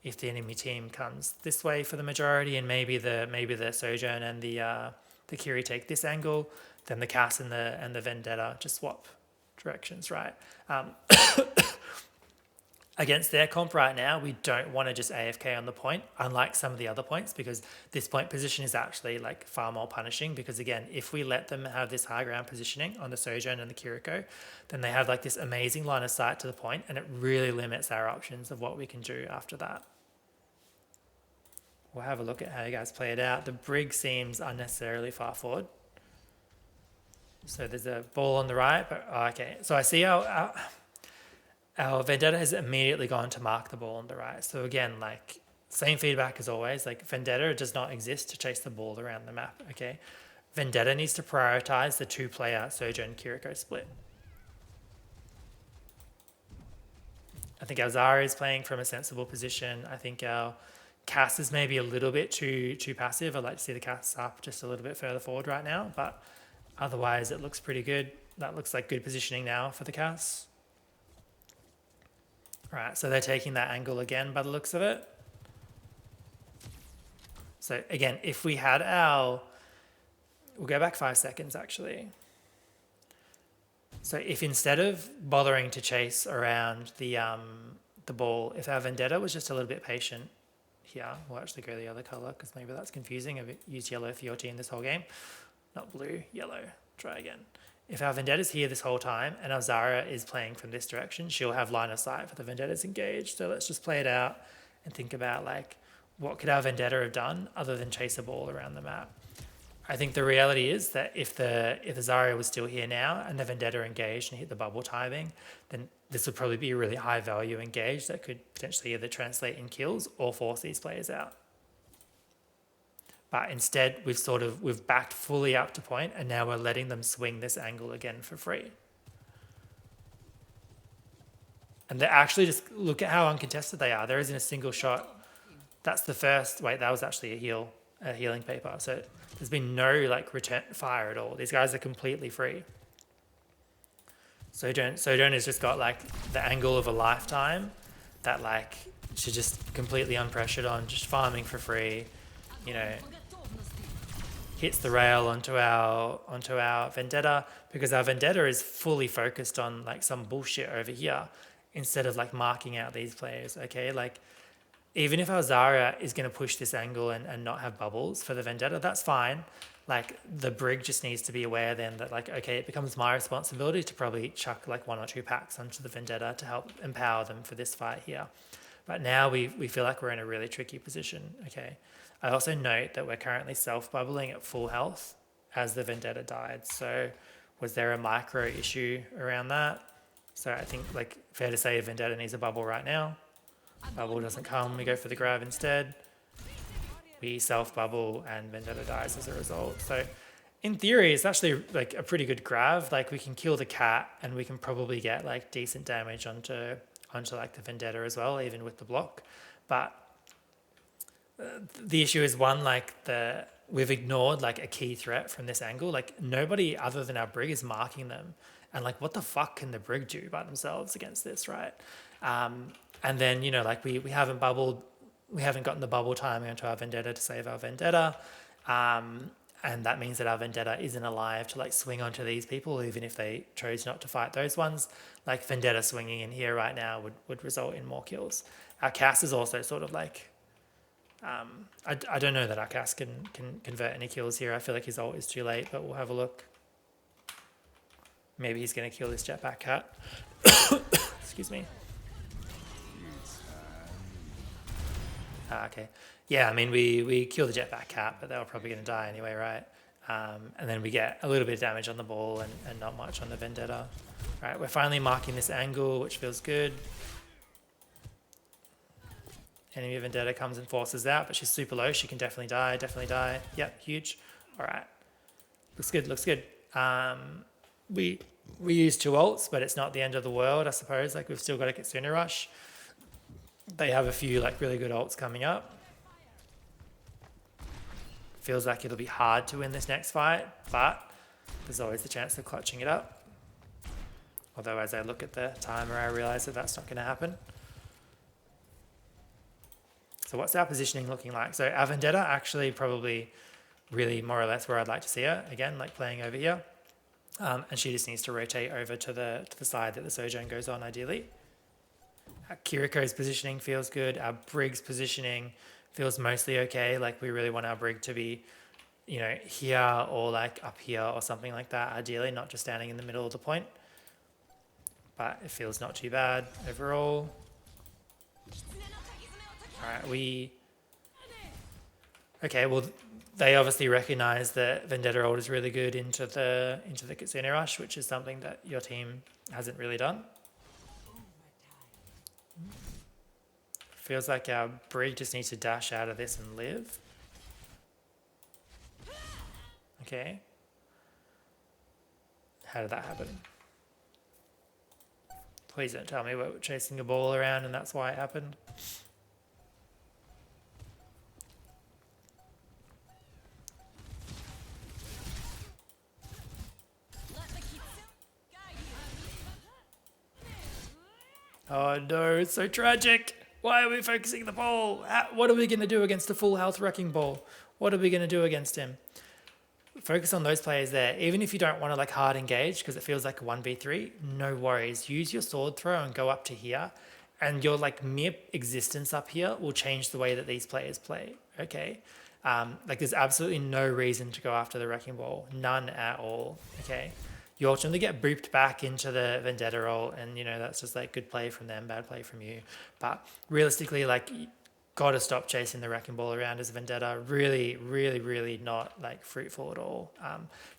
If the enemy team comes this way for the majority, and maybe the Sojourn and the Kiri take this angle, then the cast and the Vendetta just swap directions, right? Against their comp right now, we don't want to just AFK on the point, unlike some of the other points, because this point position is actually like far more punishing. Because again, if we let them have this high ground positioning on the Sojourn and the Kiriko, then they have like this amazing line of sight to the point, and it really limits our options of what we can do after that. We'll have a look at how you guys play it out. The Brig seems unnecessarily far forward. So there's a ball on the right, but okay. So I see our Vendetta has immediately gone to mark the ball on the right. So again, like same feedback as always, like Vendetta does not exist to chase the ball around the map, okay? Vendetta needs to prioritize the 2-player Sojourn Kiriko split. I think our Zarya is playing from a sensible position. I think our cast is maybe a little bit too passive. I'd like to see the cast up just a little bit further forward right now, but otherwise it looks pretty good. That looks like good positioning now for the cast. Right, so they're taking that angle again by the looks of it. So again, if we had we'll go back 5 seconds actually. So if instead of bothering to chase around the ball, if our Vendetta was just a little bit patient here, we'll actually go the other color because maybe that's confusing. I've used yellow for your team this whole game. Not blue, yellow. Try again. If our Vendetta's here this whole time and our Zarya is playing from this direction, she'll have line of sight for the Vendetta's engaged. So let's just play it out and think about like, what could our Vendetta have done other than chase a ball around the map? I think the reality is that if the Zarya was still here now and the Vendetta engaged and hit the bubble timing, then this would probably be a really high value engage that could potentially either translate in kills or force these players out. But instead, we've backed fully up to point, and now we're letting them swing this angle again for free. And they actually just look at how uncontested they are. There isn't a single shot. That's the first. Wait, that was actually a healing paper. So there's been no like return fire at all. These guys are completely free. Sojourn has just got like the angle of a lifetime. That like she's just completely unpressured on, just farming for free. You know, hits the rail onto our Vendetta, because our Vendetta is fully focused on like some bullshit over here instead of like marking out these players, okay? Like even if our Zarya is going to push this angle and not have bubbles for the Vendetta, that's fine. Like the Brig just needs to be aware then that like, okay, it becomes my responsibility to probably chuck like 1 or 2 packs onto the Vendetta to help empower them for this fight here. But now we feel like we're in a really tricky position, okay? I also note that we're currently self-bubbling at full health as the Vendetta died. So was there a micro issue around that? So I think like fair to say Vendetta needs a bubble right now. Bubble doesn't come, we go for the grab instead. We self-bubble and Vendetta dies as a result. So in theory, it's actually like a pretty good grab. Like we can kill the cat and we can probably get like decent damage onto like the Vendetta as well, even with the block. But the issue is one, like we've ignored like a key threat from this angle. Like nobody other than our Brig is marking them. And like, what the fuck can the Brig do by themselves against this, right? And then, you know, like we haven't gotten the bubble timing onto our Vendetta to save our Vendetta. And that means that our Vendetta isn't alive to like swing onto these people, even if they chose not to fight those ones. Like Vendetta swinging in here right now would result in more kills. Our cast is also sort of like, I don't know that our cast can convert any kills here. I feel like his ult is too late, but we'll have a look. Maybe he's going to kill this jetpack cat. Excuse me. Okay. Yeah, I mean, we kill the jetpack cat, but they were probably going to die anyway, right? And then we get a little bit of damage on the ball and not much on the Vendetta. All right, we're finally marking this angle, which feels good. Enemy Vendetta comes and forces out, but she's super low. She can definitely die. Yep, huge. All right. Looks good. We We use 2 ults, but it's not the end of the world, I suppose. Like, we've still got a Kitsune Rush. They have a few like really good ults coming up. Feels like it'll be hard to win this next fight, but there's always the chance of clutching it up. Although as I look at the timer, I realise that that's not going to happen. So what's our positioning looking like? So our Vendetta actually probably really more or less where I'd like to see her. Again, like playing over here. And she just needs to rotate over to the side that the Sojourn goes on ideally. Our Kiriko's positioning feels good. Our Brig's positioning feels mostly okay. Like we really want our Brig to be, you know, here or like up here or something like that, ideally, not just standing in the middle of the point. But it feels not too bad overall. Alright, okay, well, they obviously recognize that Vendetta ult is really good into the Kitsune Rush, which is something that your team hasn't really done. Feels like our Brig just needs to dash out of this and live. Okay. How did that happen? Please don't tell me we're chasing a ball around and that's why it happened. Oh no, it's so tragic. Why are we focusing the ball? What are we going to do against a full health wrecking ball? What are we going to do against him? Focus on those players there. Even if you don't want to like hard engage because it feels like a 1v3, no worries. Use your sword throw and go up to here. And your like mere existence up here will change the way that these players play. Okay. Like there's absolutely no reason to go after the wrecking ball. None at all. Okay. You ultimately get booped back into the Vendetta ult, and you know that's just like good play from them, bad play from you. But realistically, like, gotta stop chasing the wrecking ball around as a Vendetta. Really, really, really not like fruitful at all.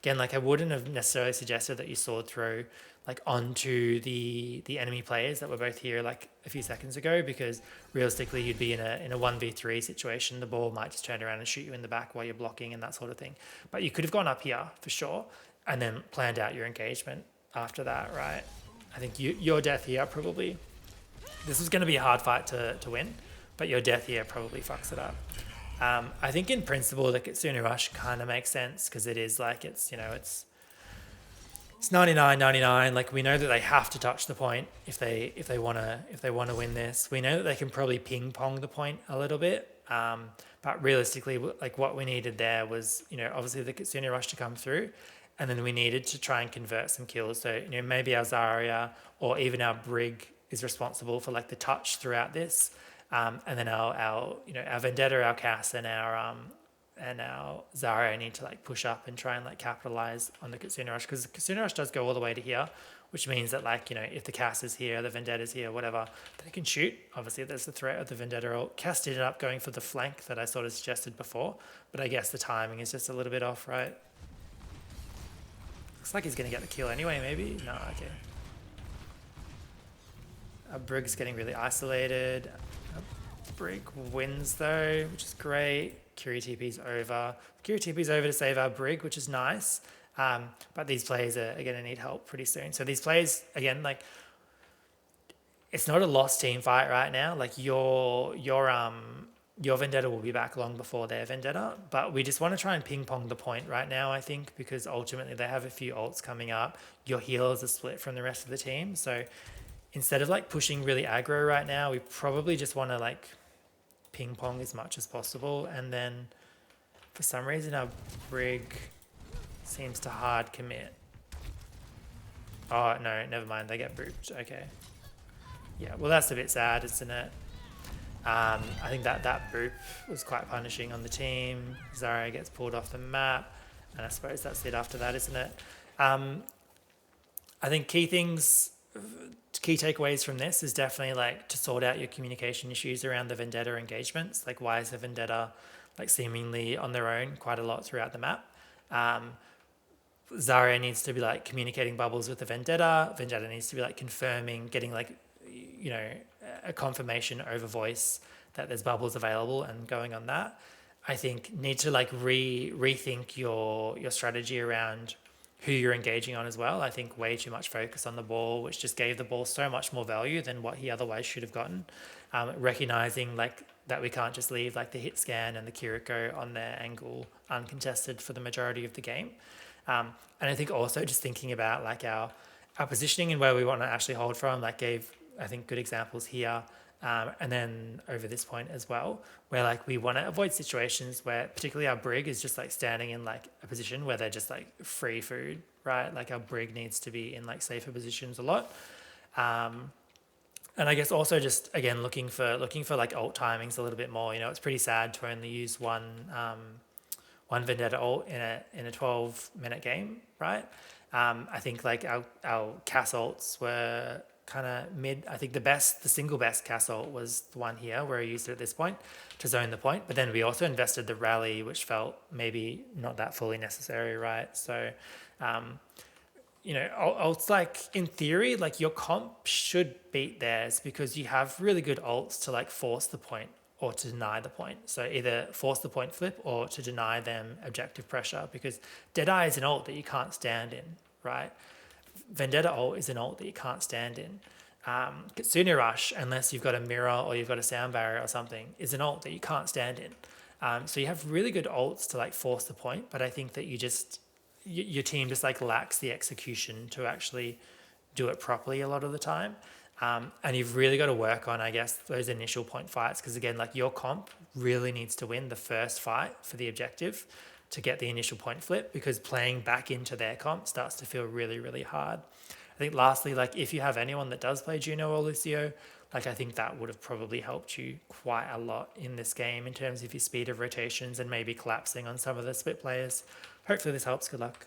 Again, like I wouldn't have necessarily suggested that you sword throw like onto the enemy players that were both here like a few seconds ago, because realistically you'd be in a 1v3 situation. The ball might just turn around and shoot you in the back while you're blocking and that sort of thing. But you could have gone up here for sure, and then planned out your engagement after that, right? I think your death here probably, this is going to be a hard fight to win, but your death here probably fucks it up. I think in principle the Kitsune Rush kind of makes sense because it is like, it's, you know, it's 99-99. Like we know that they have to touch the point if they want to win this. We know that they can probably ping pong the point a little bit. But realistically, like what we needed there was, you know, obviously the Kitsune Rush to come through. And then we needed to try and convert some kills. So, you know, maybe our Zarya or even our Brig is responsible for like the touch throughout this. And then our Vendetta, our Cass and our Zarya need to like push up and try and like capitalize on the Kitsune Rush, because the Kitsune Rush does go all the way to here, which means that like, you know, if the Cass is here, the Vendetta's here, whatever, they can shoot. Obviously there's the threat of the Vendetta ult. Cass ended up going for the flank that I sort of suggested before, but I guess the timing is just a little bit off, right? Looks like he's going to get the kill anyway, maybe? No, okay. Brig's getting really isolated. Brig wins though, which is great. Curie TP's over. Curie TP's over to save our Brig, which is nice. But these players are going to need help pretty soon. So these players, again, like, it's not a lost team fight right now. Like your Vendetta will be back long before their Vendetta, but we just want to try and ping pong the point right now, I think, because ultimately they have a few ults coming up. Your healers are split from the rest of the team. So instead of like pushing really aggro right now, we probably just want to like ping pong as much as possible. And then for some reason our Brig seems to hard commit. Oh no, never mind, they get booped. Okay. Yeah, well that's a bit sad, isn't it? I think that boop was quite punishing on the team. Zarya gets pulled off the map, and I suppose that's it after that, isn't it? I think key takeaways from this is definitely like to sort out your communication issues around the Vendetta engagements. Like, why is the Vendetta like seemingly on their own quite a lot throughout the map? Zarya needs to be like communicating bubbles with the Vendetta. Vendetta needs to be like confirming, getting like, you know, a confirmation over voice that there's bubbles available and going on that. I think need to like rethink your strategy around who you're engaging on as well. I think way too much focus on the ball, which just gave the ball so much more value than what he otherwise should have gotten. Recognizing like that we can't just leave like the hit scan and the Kiriko on their angle uncontested for the majority of the game. And I think also just thinking about like our positioning and where we want to actually hold from, like gave, I think, good examples here. And then over this point as well, where like we want to avoid situations where particularly our brig is just like standing in like a position where they're just like free food, right? Like our brig needs to be in like safer positions a lot. And I guess also just again looking for like ult timings a little bit more. You know, it's pretty sad to only use one Vendetta ult in a 12-minute game, right? I think like our Cass ults were kind of mid. I think the single best Cass ult was the one here where I used it at this point to zone the point. But then we also invested the rally, which felt maybe not that fully necessary, right? So, you know, ults like in theory, like your comp should beat theirs because you have really good ults to like force the point or to deny the point. So either force the point flip or to deny them objective pressure, because Deadeye is an ult that you can't stand in, right? Vendetta ult is an ult that you can't stand in. Kitsune Rush, unless you've got a mirror or you've got a sound barrier or something, is an ult that you can't stand in. So you have really good ults to like force the point, but I think that your team just like lacks the execution to actually do it properly a lot of the time. And you've really got to work on, I guess, those initial point fights, because again, like your comp really needs to win the first fight for the objective to get the initial point flip, because playing back into their comp starts to feel really, really hard. I think lastly, like if you have anyone that does play Juno or Lucio, like I think that would have probably helped you quite a lot in this game in terms of your speed of rotations and maybe collapsing on some of the split players. Hopefully this helps. Good luck.